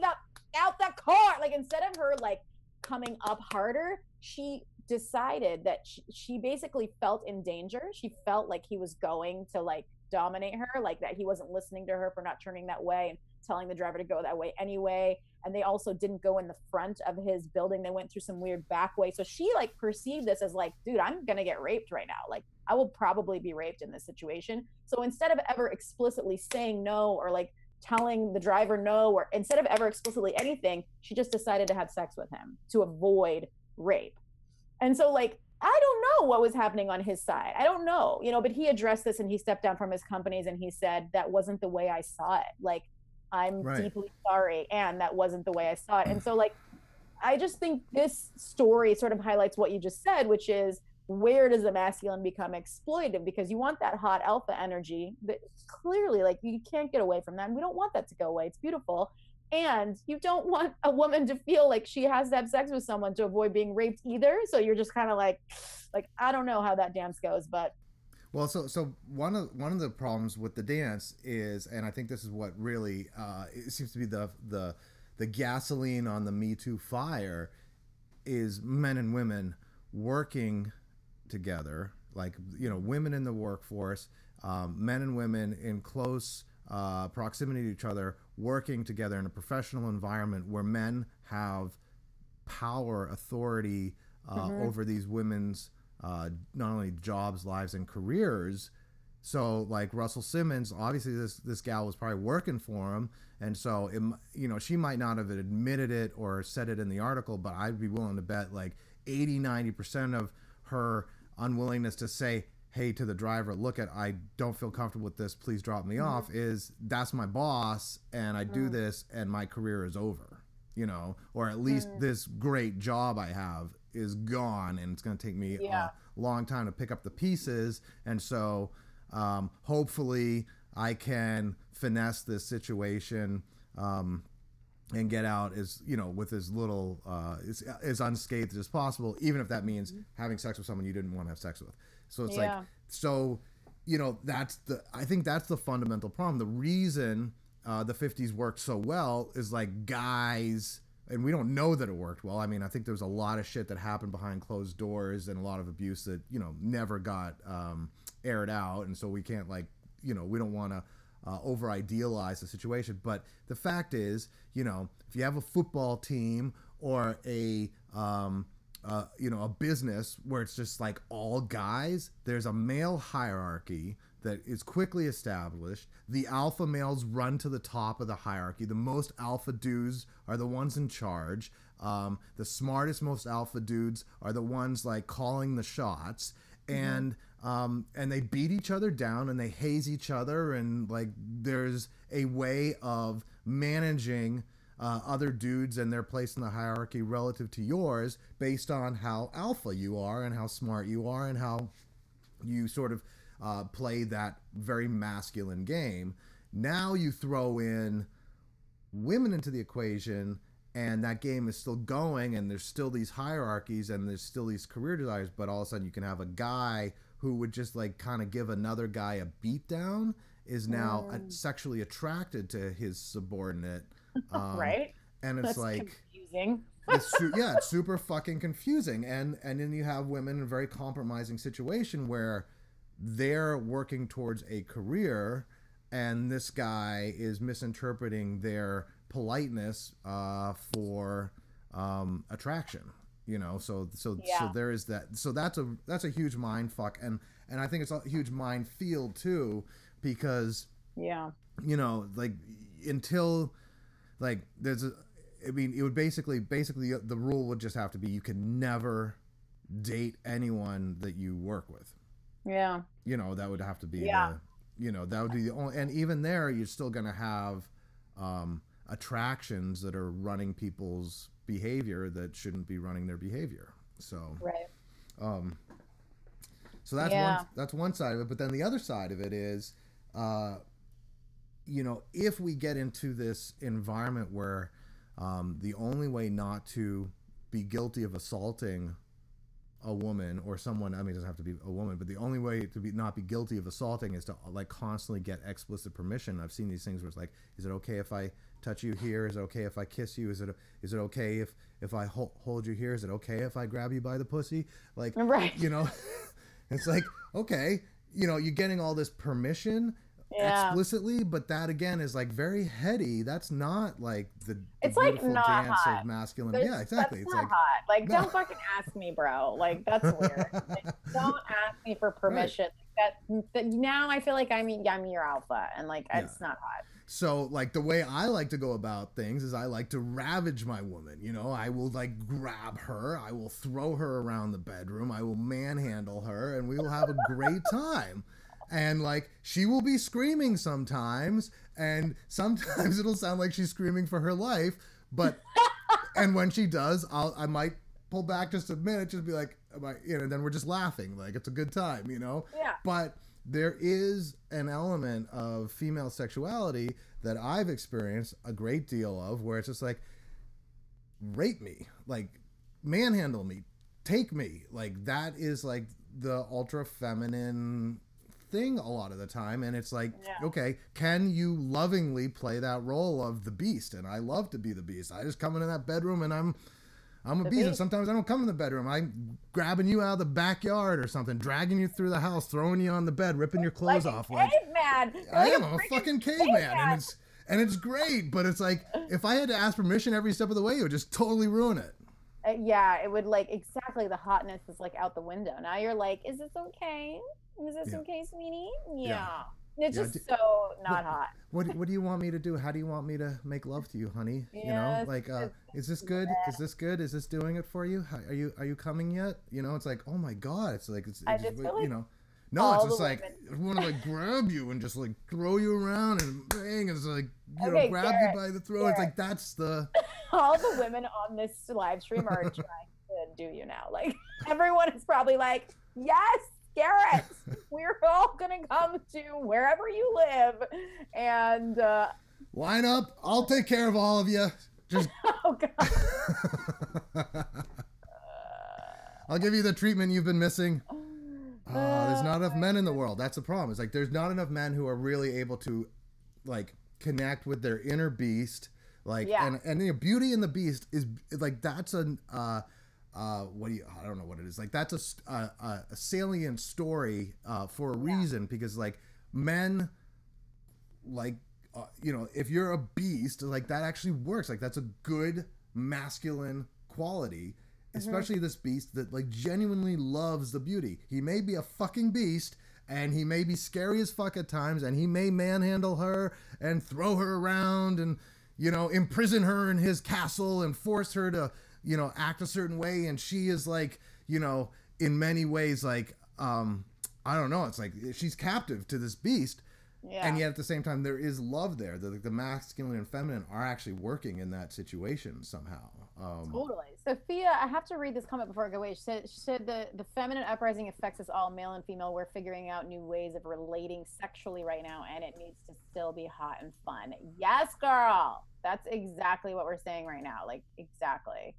out the car," like instead of her like coming up harder, she decided that she basically felt in danger. She felt like he was going to like dominate her, like that he wasn't listening to her for not turning that way and telling the driver to go that way anyway. And they also didn't go in the front of his building. They went through some weird back way. So she like perceived this as like, dude, I'm gonna get raped right now. Like I will probably be raped in this situation. So instead of ever explicitly saying no, or like telling the driver no, or instead of ever explicitly anything, she just decided to have sex with him to avoid rape. And so like I don't know what was happening on his side. I don't know, but he addressed this and he stepped down from his companies and he said, "That wasn't the way I saw it. Like I'm deeply sorry, and that wasn't the way I saw it." And so like I just think this story sort of highlights what you just said, which is, where does the masculine become exploitive? Because you want that hot alpha energy, but clearly like you can't get away from that, and we don't want that to go away. It's beautiful. And you don't want a woman to feel like she has to have sex with someone to avoid being raped either. So you're just kind of like I don't know how that dance goes, but well, so one of the problems with the dance is, and I think this is what really it seems to be the gasoline on the Me Too fire, is men and women working together, like women in the workforce, men and women in close proximity to each other, working together in a professional environment where men have power, authority over these women's not only jobs, lives, and careers. So like Russell Simmons, obviously this gal was probably working for him, and so she might not have admitted it or said it in the article, but I'd be willing to bet like 80-90% of her unwillingness to say, hey to the driver, look, at I don't feel comfortable with this, please drop me off, is that's my boss and I do this and my career is over, you know, or at least this great job I have is gone and it's going to take me a long time to pick up the pieces. And so hopefully I can finesse this situation and get out as, you know, with as little as unscathed as possible, even if that means having sex with someone you didn't want to have sex with. So it's like, so, you know, I think that's the fundamental problem. The reason the 50s worked so well is like guys, and we don't know that it worked well. I mean, I think there was a lot of shit that happened behind closed doors and a lot of abuse that, you know, never got aired out. And so we can't, like, you know, we don't want to over idealize the situation. But the fact is, you know, if you have a football team or a you know, a business where it's just like all guys, there's a male hierarchy that is quickly established. The alpha males run to the top of the hierarchy. The most alpha dudes are the ones in charge. The smartest, most alpha dudes are the ones like calling the shots. And they beat each other down and they haze each other, and like there's a way of managing other dudes and their place in the hierarchy relative to yours based on how alpha you are and how smart you are and how you sort of play that very masculine game. Now you throw in women into the equation and that game is still going and there's still these hierarchies and there's still these career desires, but all of a sudden you can have a guy who would just like kind of give another guy a beat down is now sexually attracted to his subordinate. Right. And it's That's like confusing. it's super fucking confusing. And then you have women in a very compromising situation where they're working towards a career and this guy is misinterpreting their politeness for attraction, you know. So there is that. So that's a huge mind fuck, and I think it's a huge minefield too, because you know, like until like there's I mean, it would basically the rule would just have to be you can never date anyone that you work with. Yeah. You know, that would have to be you know, that would be the only, and even there you're still going to have attractions that are running people's behavior that shouldn't be running their behavior. So so that's one side of it, but then the other side of it is you know, if we get into this environment where the only way not to be guilty of assaulting a woman or someone, I mean, it doesn't have to be a woman, but the only way to not be guilty of assaulting is to like constantly get explicit permission. I've seen these things where it's like, is it okay if I touch you here? Is it okay if I kiss you? Is it okay if I hold you here? Is it okay if I grab you by the pussy? Like, you know, it's like, okay, you know, you're getting all this permission explicitly, but that again is like very heady. That's not like the it's like not dance hot. of masculine. Yeah, exactly. That's it's not like hot. Like, no. Don't fucking ask me, bro. Like, that's weird. Like, don't ask me for permission. Right. That now I feel like I'm your alpha, and like it's not hot. So like the way I like to go about things is I like to ravage my woman. You know, I will like grab her, I will throw her around the bedroom, I will manhandle her, and we will have a great time. And like she will be screaming sometimes, and sometimes it'll sound like she's screaming for her life, but and when she does, I might pull back just a minute, just be like, you know, and then we're just laughing, like it's a good time, you know. But there is an element of female sexuality that I've experienced a great deal of, where it's just like, rape me, like manhandle me, take me, like that is like the ultra feminine thing a lot of the time. And it's like, okay, can you lovingly play that role of the beast? And I love to be the beast. I just come into that bedroom and I'm a beast. And sometimes I don't come in the bedroom. I'm grabbing you out of the backyard or something, dragging you through the house, throwing you on the bed, ripping your clothes off. Like caveman. I am a fucking caveman. And it's great, but it's like, if I had to ask permission every step of the way, it would just totally ruin it. It would, like, exactly, the hotness is like out the window. Now you're like, is this okay? Is this okay, sweetie? It's just so not hot. What do you want me to do? How do you want me to make love to you, honey? You know, like, is this good? Is this good? Is this doing it for you? Are you coming yet? You know, it's like, oh my God. It's like, it's I just feel like, you know, No, it's just like I want to like grab you and just like throw you around and bang, it's like grab you by the throat. It's like that's the all the women on this live stream are trying to do you now. Like everyone is probably like, yes, Garrett, we're all gonna come to wherever you live and line up. I'll take care of all of you. Just oh god. I'll give you the treatment you've been missing. There's not enough men in the world. That's the problem. It's like there's not enough men who are really able to like connect with their inner beast. Like and you know, Beauty and the Beast is like that's an what do you I don't know what it is. Like that's a salient story for a reason because like men like you know, if you're a beast, like that actually works. Like that's a good masculine quality. Especially this beast that like genuinely loves the beauty. He may be a fucking beast and he may be scary as fuck at times and he may manhandle her and throw her around and, you know, imprison her in his castle and force her to, you know, act a certain way. And she is like, you know, in many ways, like, I don't know. It's like she's captive to this beast. Yeah. And yet at the same time, there is love there. The masculine and feminine are actually working in that situation somehow. Totally. Sophia, I have to read this comment before I go away. She said the feminine uprising affects us all, male and female. We're figuring out new ways of relating sexually right now, and it needs to still be hot and fun. Yes, girl. That's exactly what we're saying right now. Like, exactly.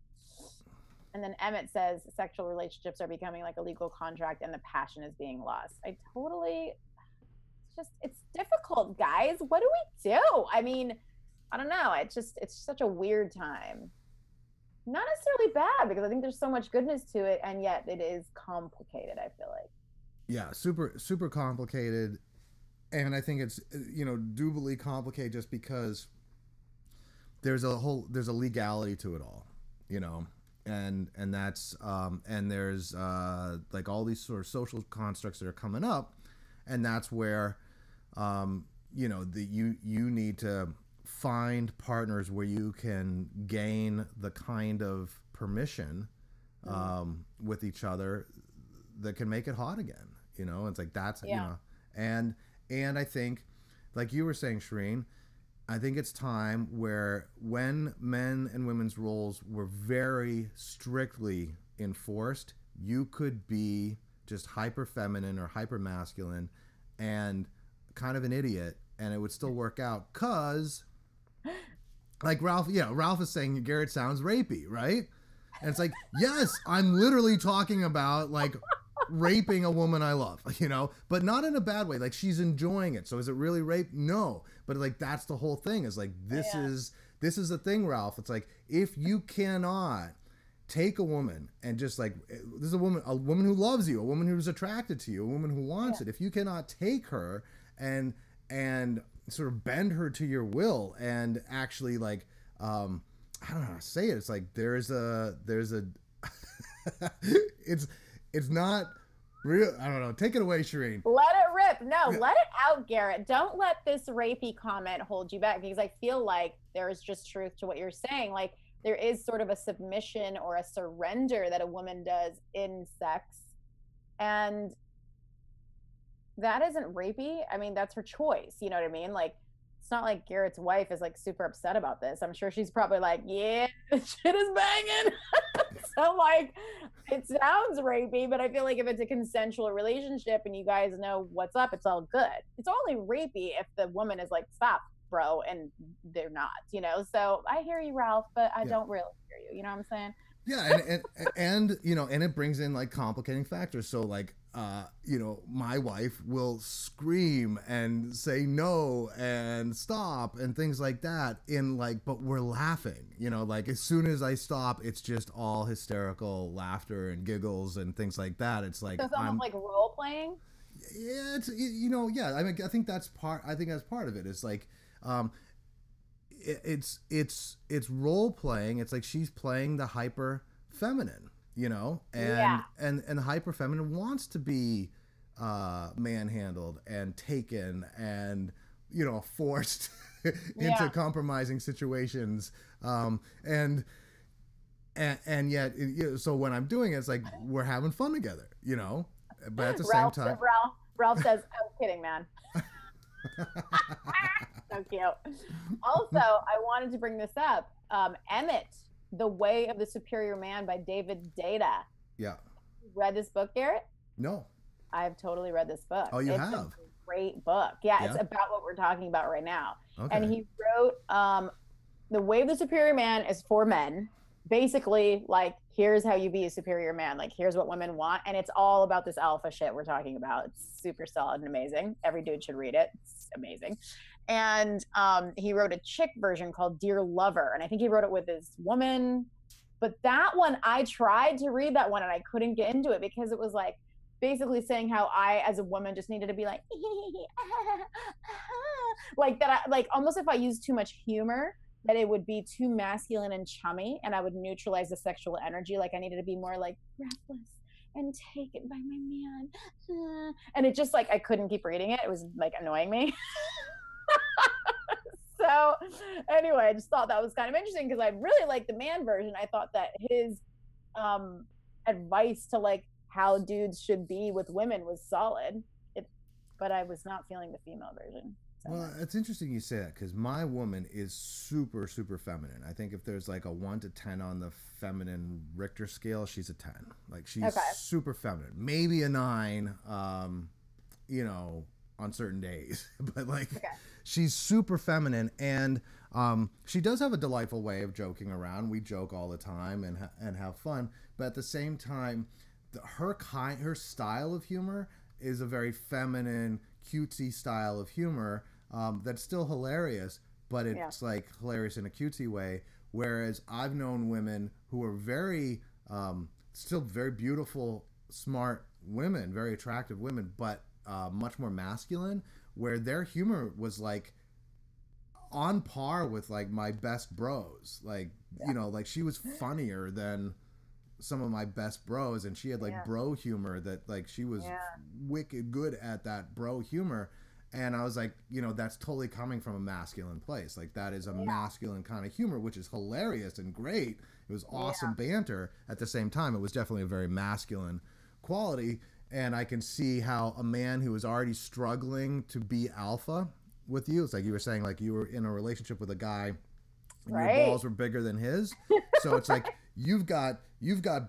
And then Emmett says sexual relationships are becoming like a legal contract and the passion is being lost. I totally... it's difficult, guys. What do we do? I mean, I don't know. It's such a weird time. Not necessarily bad because I think there's so much goodness to it, and yet it is complicated, I feel like. Yeah, super complicated. And I think it's, you know, doubly complicated just because there's a legality to it all, you know. And that's and there's like all these sort of social constructs that are coming up, and that's where you know, you need to find partners where you can gain the kind of permission with each other that can make it hot again. You know, it's like that's you know, and I think, like you were saying, Shireen, I think it's time where when men and women's roles were very strictly enforced, you could be just hyper feminine or hyper masculine and kind of an idiot and it would still work out because like Ralph is saying Garrett sounds rapey, right? And it's like, yes, I'm literally talking about like raping a woman I love, you know, but not in a bad way. Like she's enjoying it. So is it really rape? No. But like that's the whole thing is like this is the thing, Ralph. It's like if you cannot take a woman and just like this is a woman who loves you, a woman who's attracted to you, a woman who wants it. If you cannot take her and sort of bend her to your will and actually like I don't know how to say it. It's like there's a it's not real. I don't know. Take it away, Shireen. Let it rip. No, let it out, Garrett. Don't let this rapey comment hold you back because I feel like there is just truth to what you're saying. Like there is sort of a submission or a surrender that a woman does in sex. And that isn't rapey. I mean, that's her choice. You know what I mean? Like, it's not like Garrett's wife is like super upset about this. I'm sure she's probably like, yeah, this shit is banging. So like, it sounds rapey, but I feel like if it's a consensual relationship and you guys know what's up, it's all good. It's only rapey if the woman is like, stop, bro, and they're not, you know? So I hear you, Ralph, but I don't really hear you. You know what I'm saying? Yeah, and you know, and it brings in like complicating factors. So like, you know, my wife will scream and say no and stop and things like that in like, but we're laughing, you know, like as soon as I stop, it's just all hysterical laughter and giggles and things like that. It's like, so it's almost like role playing. Yeah, it's, you know, yeah, I mean, I think that's part of it. It's like, it's role playing. It's like she's playing the hyper feminine, you know, and the hyper feminine wants to be manhandled and taken and, you know, forced into compromising situations, and yet so when I'm doing it, it's like we're having fun together, you know, but at the same time, Ralph says, "I'm kidding, man." So cute. Also, I wanted to bring this up. Emmett, The Way of the Superior Man by David Data. Yeah. Read this book, Garrett? No. I've totally read this book. Oh, you it's have? A great book. Yeah, it's about what we're talking about right now. Okay. And he wrote The Way of the Superior Man is for men. Basically, like, here's how you be a superior man. Like, here's what women want. And it's all about this alpha shit we're talking about. It's super solid and amazing. Every dude should read it. It's amazing. And he wrote a chick version called Dear Lover. And I think he wrote it with his woman. But that one, I tried to read that one and I couldn't get into it because it was like basically saying how I, as a woman, just needed to be like, like that. Like almost if I used too much humor, that it would be too masculine and chummy and I would neutralize the sexual energy. Like I needed to be more like breathless and taken by my man. And it just like, I couldn't keep reading it. It was like annoying me. So anyway, I just thought that was kind of interesting because I really liked the man version. I thought that his advice to like how dudes should be with women was solid. But I was not feeling the female version. Well, it's interesting you say that because my woman is super, super feminine. I think if there's like a 1 to 10 on the feminine Richter scale, she's a 10. Like she's super feminine. Maybe a 9, you know, on certain days. But like she's super feminine and she does have a delightful way of joking around. We joke all the time and have fun. But at the same time, her style of humor is a very feminine, cutesy style of humor. That's still hilarious, but it's like hilarious in a cutesy way. Whereas I've known women who are very, still very beautiful, smart women, very attractive women, but much more masculine, where their humor was like on par with like my best bros. Like, you know, like she was funnier than some of my best bros, and she had like bro humor that like she was wicked good at that bro humor. And I was like, you know, that's totally coming from a masculine place. Like that is a masculine kind of humor, which is hilarious and great. It was awesome banter. At the same time, it was definitely a very masculine quality. And I can see how a man who is already struggling to be alpha with you, it's like you were saying, like you were in a relationship with a guy and your balls were bigger than his. So it's like you've got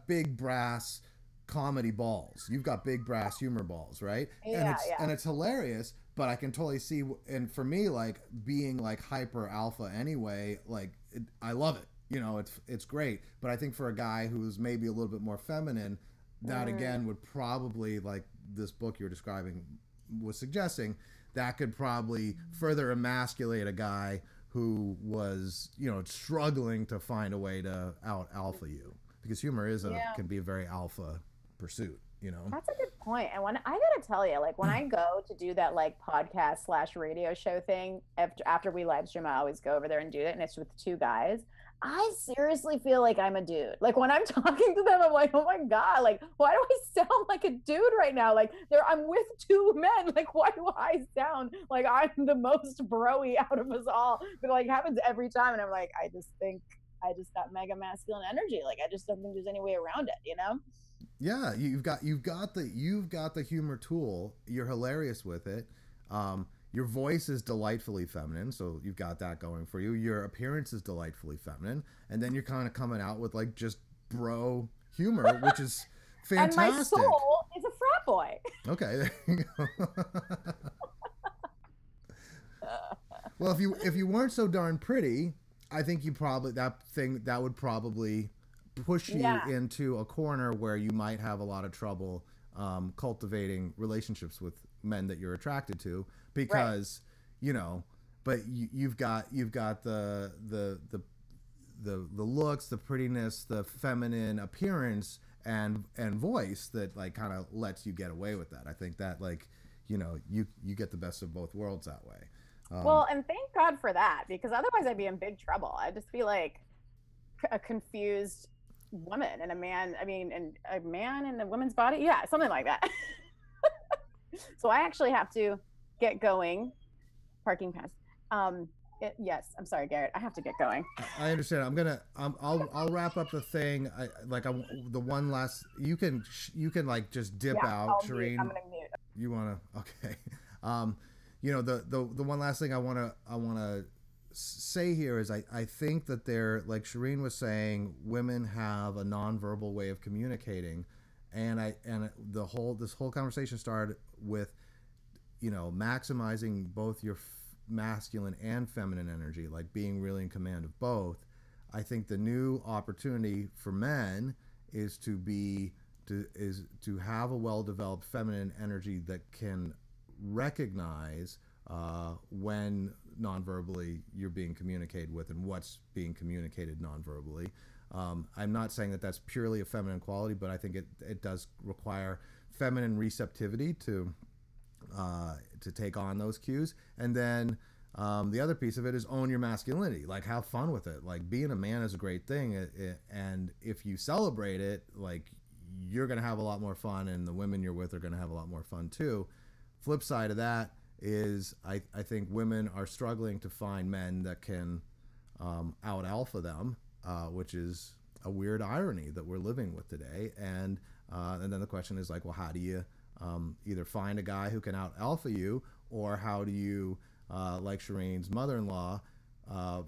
big brass comedy balls. You've got big brass humor balls, right? And it's hilarious. But I can totally see, and for me, like being like hyper alpha anyway, like I love it. You know, it's great. But I think for a guy who's maybe a little bit more feminine, that again would probably, like this book you're describing was suggesting, that could probably further emasculate a guy who was, you know, struggling to find a way to out alpha you, because humor can be a very alpha pursuit. You know, that's a good point. And when I gotta tell you, like when I go to do that like podcast / radio show thing after we live stream, I always go over there and do it, and it's with 2 guys. I seriously feel like I'm a dude. Like when I'm talking to them, I'm like, oh my god, like why do I sound like a dude right now? Like I'm with 2 men. Like why do I sound like I'm the most bro-y out of us all? But like happens every time, and I'm like, I just think I just got mega masculine energy. Like I just don't think there's any way around it, you know? Yeah, you've got the humor tool. You're hilarious with it. Your voice is delightfully feminine, so you've got that going for you. Your appearance is delightfully feminine, and then you're kind of coming out with like just bro humor, which is fantastic. And my soul is a frat boy. Okay, there you go. Well, if you weren't so darn pretty, I think that would probably push you into a corner where you might have a lot of trouble cultivating relationships with men that you're attracted to, because you know, but you've got the looks, the prettiness, the feminine appearance and voice that like kind of lets you get away with that. I think that, like, you know, you get the best of both worlds that way. Well, and thank God for that, because otherwise I'd be in big trouble. I'd just be like a confused woman and a man. I mean, and a man in a woman's body. Yeah, something like that. So I actually have to get going. Parking pass. Yes, I'm sorry, Garrett. I have to get going. I understand. I'm gonna. I'll wrap up the thing. The one last. You can like just dip out, Shireen. I'm gonna mute. You want to? Okay. Um, the one last thing I want to say here is I think that they're, like Shireen was saying, women have a nonverbal way of communicating, and this whole conversation started with, maximizing both your masculine and feminine energy, like being really in command of both. I think the new opportunity for men is to have a well-developed feminine energy that can recognize when non-verbally you're being communicated with and what's being communicated non-verbally. I'm not saying that that's purely a feminine quality, but I think it does require feminine receptivity to take on those cues. And then the other piece of it is own your masculinity. Like, have fun with it. Like, being a man is a great thing, and if you celebrate it, like, you're going to have a lot more fun, and the women you're with are going to have a lot more fun too. Flip side of that is I think women are struggling to find men that can out alpha them, which is a weird irony that we're living with today. And then the question is, like, well, how do you either find a guy who can out alpha you, or how do you, like Shireen's mother-in-law,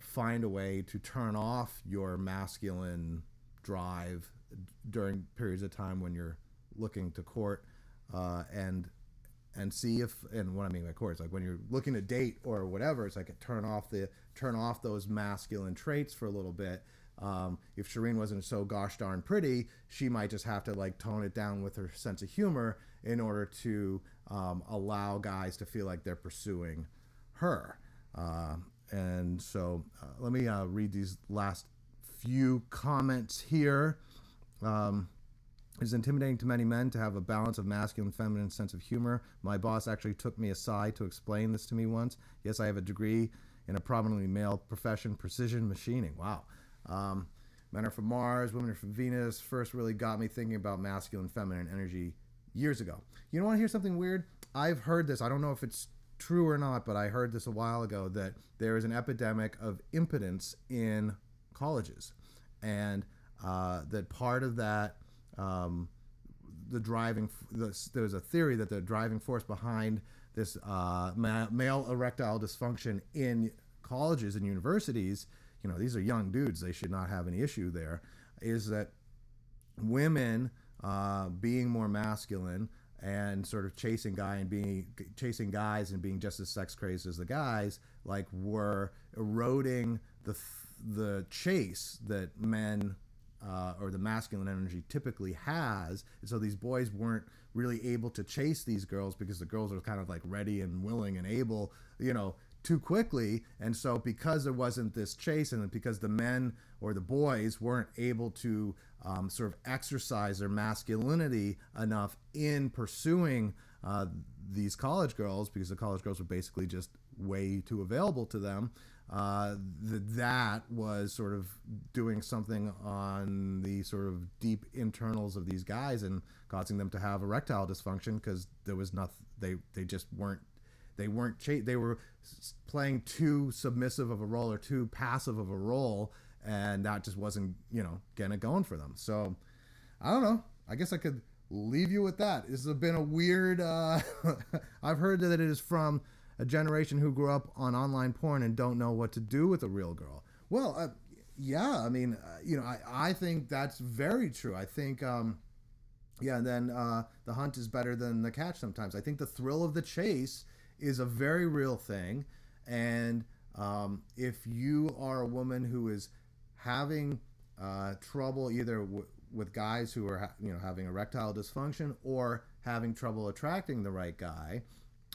find a way to turn off your masculine drive during periods of time when you're looking to court, and see if, and what I mean by court is, like, when you're looking to date or whatever, it's like turn off those masculine traits for a little bit. If Shireen wasn't so gosh darn pretty, she might just have to, like, tone it down with her sense of humor in order to allow guys to feel like they're pursuing her. And so let me read these last few comments here. It's intimidating to many men to have a balance of masculine and feminine sense of humor. My boss actually took me aside to explain this to me once. Yes, I have a degree in a prominently male profession, precision machining. Wow. Men are from Mars, women are from Venus. First really got me thinking about masculine, feminine energy years ago. You want to hear something weird? I've heard this. I don't know if it's true or not, but I heard this a while ago, that there is an epidemic of impotence in colleges. And that part of that, there's a theory that the driving force behind this male erectile dysfunction in colleges and universities, these are young dudes, they should not have any issue there, is that women being more masculine and sort of chasing guys and being just as sex crazed as the guys, like, were eroding the chase that men or the masculine energy typically has. And so these boys weren't really able to chase these girls because the girls are kind of like ready and willing and able, too quickly. And so because there wasn't this chase, and because the men or the boys weren't able to sort of exercise their masculinity enough in pursuing these college girls, because the college girls were basically just way too available to them, that was sort of doing something on the sort of deep internals of these guys and causing them to have erectile dysfunction, because there was nothing, they just weren't, they were playing too submissive of a role or too passive of a role, and that just wasn't, getting it going for them. So I don't know, I guess I could leave you with that. This has been a weird I've heard that it is from a generation who grew up on online porn and don't know what to do with a real girl. Well, yeah, I mean, I think that's very true. I think, and then the hunt is better than the catch sometimes. I think the thrill of the chase is a very real thing. And if you are a woman who is having trouble either with guys who are, having erectile dysfunction or having trouble attracting the right guy,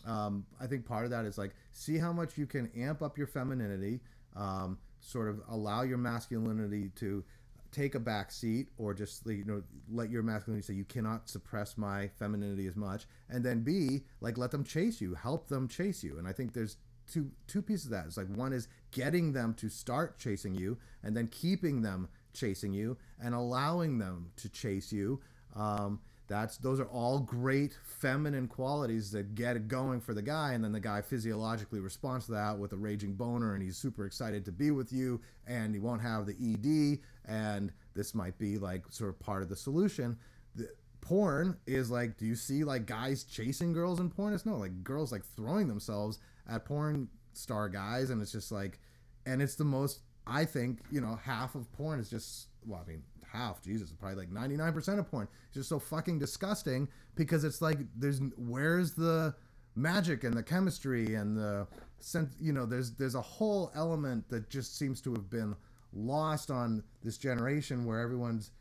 I think part of that is, like, see how much you can amp up your femininity, sort of allow your masculinity to take a back seat, or just, let your masculinity say, you cannot suppress my femininity as much. And then B, like, let them chase you, help them chase you. And I think there's two pieces of that. It's like, one is getting them to start chasing you, and then keeping them chasing you and allowing them to chase you. Those are all great feminine qualities that get it going for the guy, and then the guy physiologically responds to that with a raging boner, and he's super excited to be with you, and he won't have the ED, and this might be, like, sort of part of the solution. porn is like, do you see like guys chasing girls in porn? It's no, like girls like throwing themselves at porn star guys, and it's just like, and it's the most, I think, you know, half of porn is just, well, I mean, half, Jesus, probably like 99% of porn is just so fucking disgusting, because it's like, where's the magic and the chemistry and the sense, you know, there's a whole element that just seems to have been lost on this generation, where everyone's,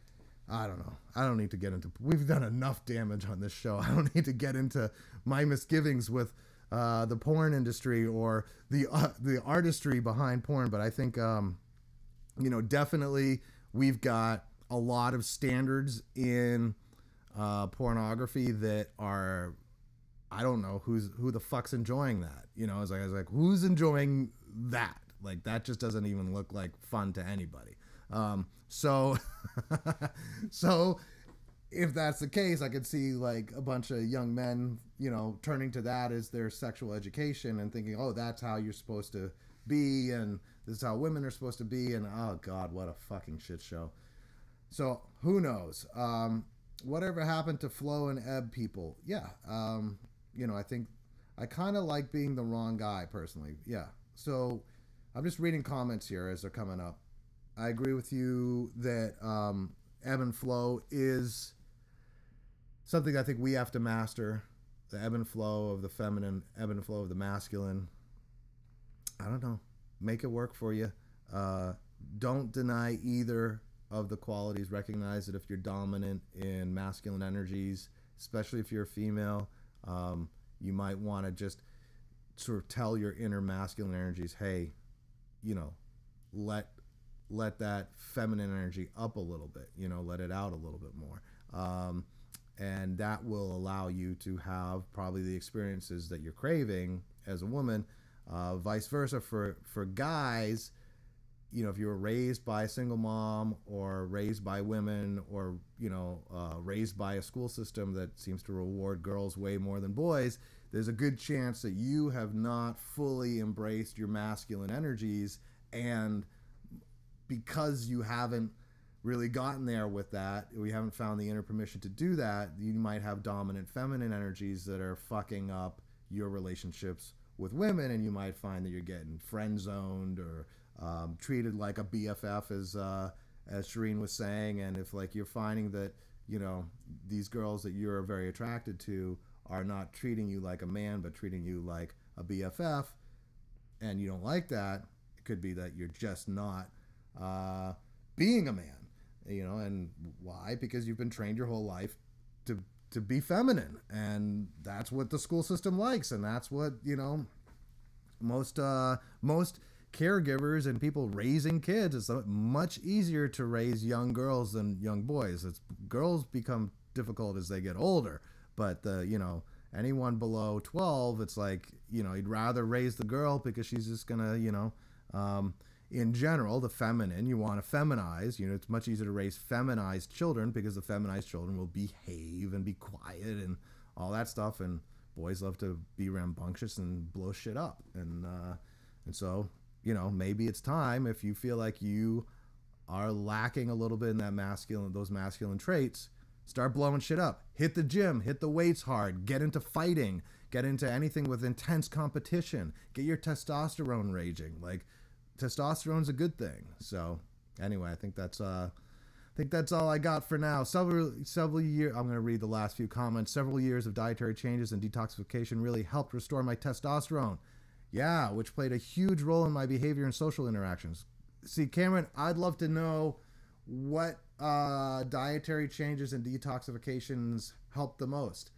I don't know. I don't need to get into, we've done enough damage on this show. I don't need to get into my misgivings with the porn industry or the artistry behind porn. But I think, you know, definitely we've got a lot of standards in pornography that are, I don't know who the fuck's enjoying that. You know, I was like, who's enjoying that? Like, that just doesn't even look like fun to anybody. So if that's the case, I could see like a bunch of young men, you know, turning to that as their sexual education and thinking, oh, that's how you're supposed to be, and this is how women are supposed to be, and oh God, what a fucking shit show. So who knows? Whatever happened to flow and ebb people? Yeah. You know, I think I kind of like being the wrong guy personally. Yeah. So I'm just reading comments here as they're coming up. I agree with you that ebb and flow is something I think we have to master. The ebb and flow of the feminine, ebb and flow of the masculine. I don't know. Make it work for you. Don't deny either of the qualities. Recognize that if you're dominant in masculine energies, especially if you're a female, you might want to just sort of tell your inner masculine energies, hey, you know, let that feminine energy up a little bit, you know, let it out a little bit more. And that will allow you to have probably the experiences that you're craving as a woman. Vice versa for guys, you know, if you were raised by a single mom or raised by women, or, you know, raised by a school system that seems to reward girls way more than boys, there's a good chance that you have not fully embraced your masculine energies, and because you haven't really gotten there with that, or you haven't found the inner permission to do that, you might have dominant feminine energies that are fucking up your relationships with women, and you might find that you're getting friend zoned or treated like a BFF, as Shireen was saying. And if like you're finding that, you know, these girls that you're very attracted to are not treating you like a man but treating you like a BFF, and you don't like that, it could be that you're just not being a man, you know. And why? Because you've been trained your whole life to be feminine, and that's what the school system likes, and that's what, you know, most caregivers and people raising kids, it's much easier to raise young girls than young boys. Girls become difficult as they get older, but you know, anyone below 12, it's like, you know, you'd rather raise the girl because she's just gonna, you know, in general, the feminine, you want to feminize. You know, it's much easier to raise feminized children because the feminized children will behave and be quiet and all that stuff. And boys love to be rambunctious and blow shit up. And so, you know, maybe it's time, if you feel like you are lacking a little bit in that those masculine traits, start blowing shit up. Hit the gym, hit the weights hard, get into fighting, get into anything with intense competition, get your testosterone raging. Like, testosterone's a good thing. So anyway, I think that's all I got for now. Several years, I'm going to read the last few comments. Several years of dietary changes and detoxification really helped restore my testosterone. Yeah, which played a huge role in my behavior and social interactions. See, Cameron, I'd love to know what dietary changes and detoxifications helped the most.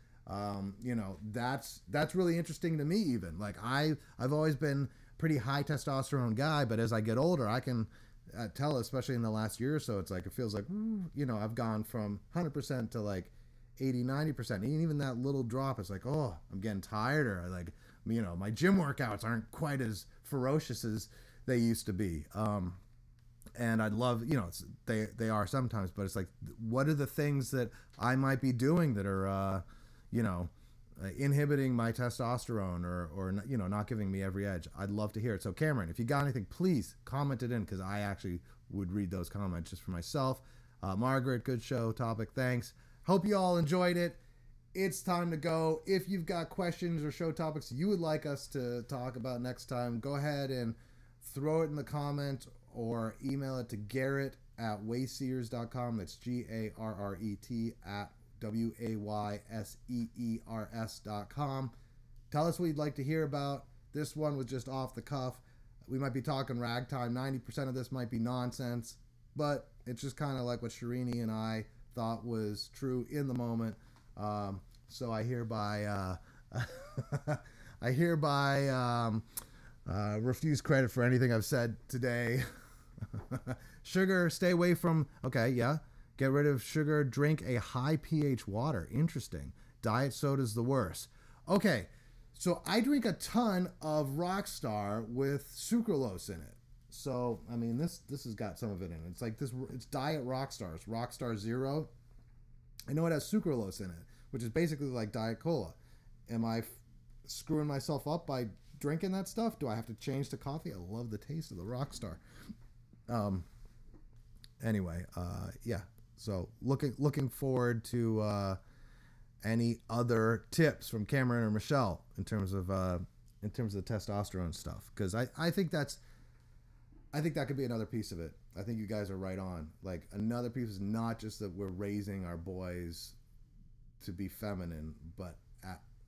You know, that's really interesting to me. Even like I've always been pretty high testosterone guy, but as I get older, I can tell, especially in the last year or so, it's like, it feels like, you know, I've gone from 100% to like 80-90%. And even that little drop, it's like, oh, I'm getting tired, or like, you know, my gym workouts aren't quite as ferocious as they used to be. And I'd love, you know, they are sometimes, but it's like, what are the things that I might be doing that are, you know, inhibiting my testosterone, or you know, not giving me every edge? I'd love to hear it. So Cameron, if you got anything, please comment it in, because I actually would read those comments just for myself. Margaret, good show topic, thanks. Hope you all enjoyed it. It's time to go. If you've got questions or show topics you would like us to talk about next time, go ahead and throw it in the comment or email it to Garrett@wayseers.com. That's GARRET at WAYSEERS.com. Tell us what you'd like to hear about. This one was just off the cuff. We might be talking ragtime. 90% of this might be nonsense, but it's just kind of like what Shirini and I thought was true in the moment. So I hereby refuse credit for anything I've said today. Sugar, stay away from. Okay, yeah. Get rid of sugar. Drink a high pH water. Interesting. Diet soda's the worst. Okay, so I drink a ton of Rockstar with sucralose in it. So I mean, this has got some of it in it. It's like this. It's Diet Rockstar. It's Rockstar Zero. I know it has sucralose in it, which is basically like Diet Cola. Am I screwing myself up by drinking that stuff? Do I have to change to coffee? I love the taste of the Rockstar. Anyway, yeah. So looking forward to any other tips from Cameron or Michelle in terms of the testosterone stuff, because I think that could be another piece of it. I think you guys are right on. Like, another piece is not just that we're raising our boys to be feminine, but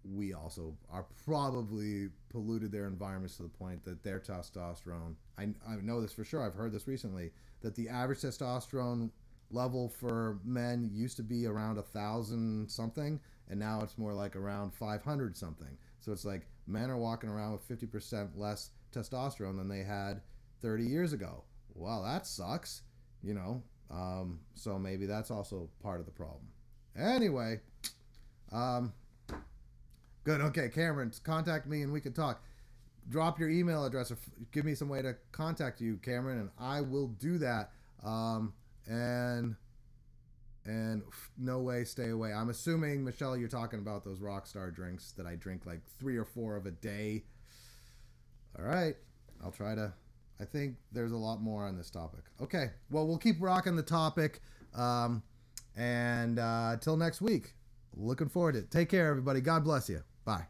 we also are probably polluted their environments to the point that their testosterone, I know this for sure, I've heard this recently, that the average testosterone level for men used to be around 1,000 something, and now it's more like around 500 something. So it's like men are walking around with 50% less testosterone than they had 30 years ago. Well, that sucks, you know. So maybe that's also part of the problem. Anyway, good. Okay, Cameron, contact me and we can talk. Drop your email address or give me some way to contact you, Cameron, and I will do that. And no way, stay away. I'm assuming, Michelle, you're talking about those Rockstar drinks that I drink like 3 or 4 of a day. All right, I'll try to. I think there's a lot more on this topic. Okay, well, we'll keep rocking the topic. And till next week, looking forward to it. Take care, everybody. God bless you. Bye.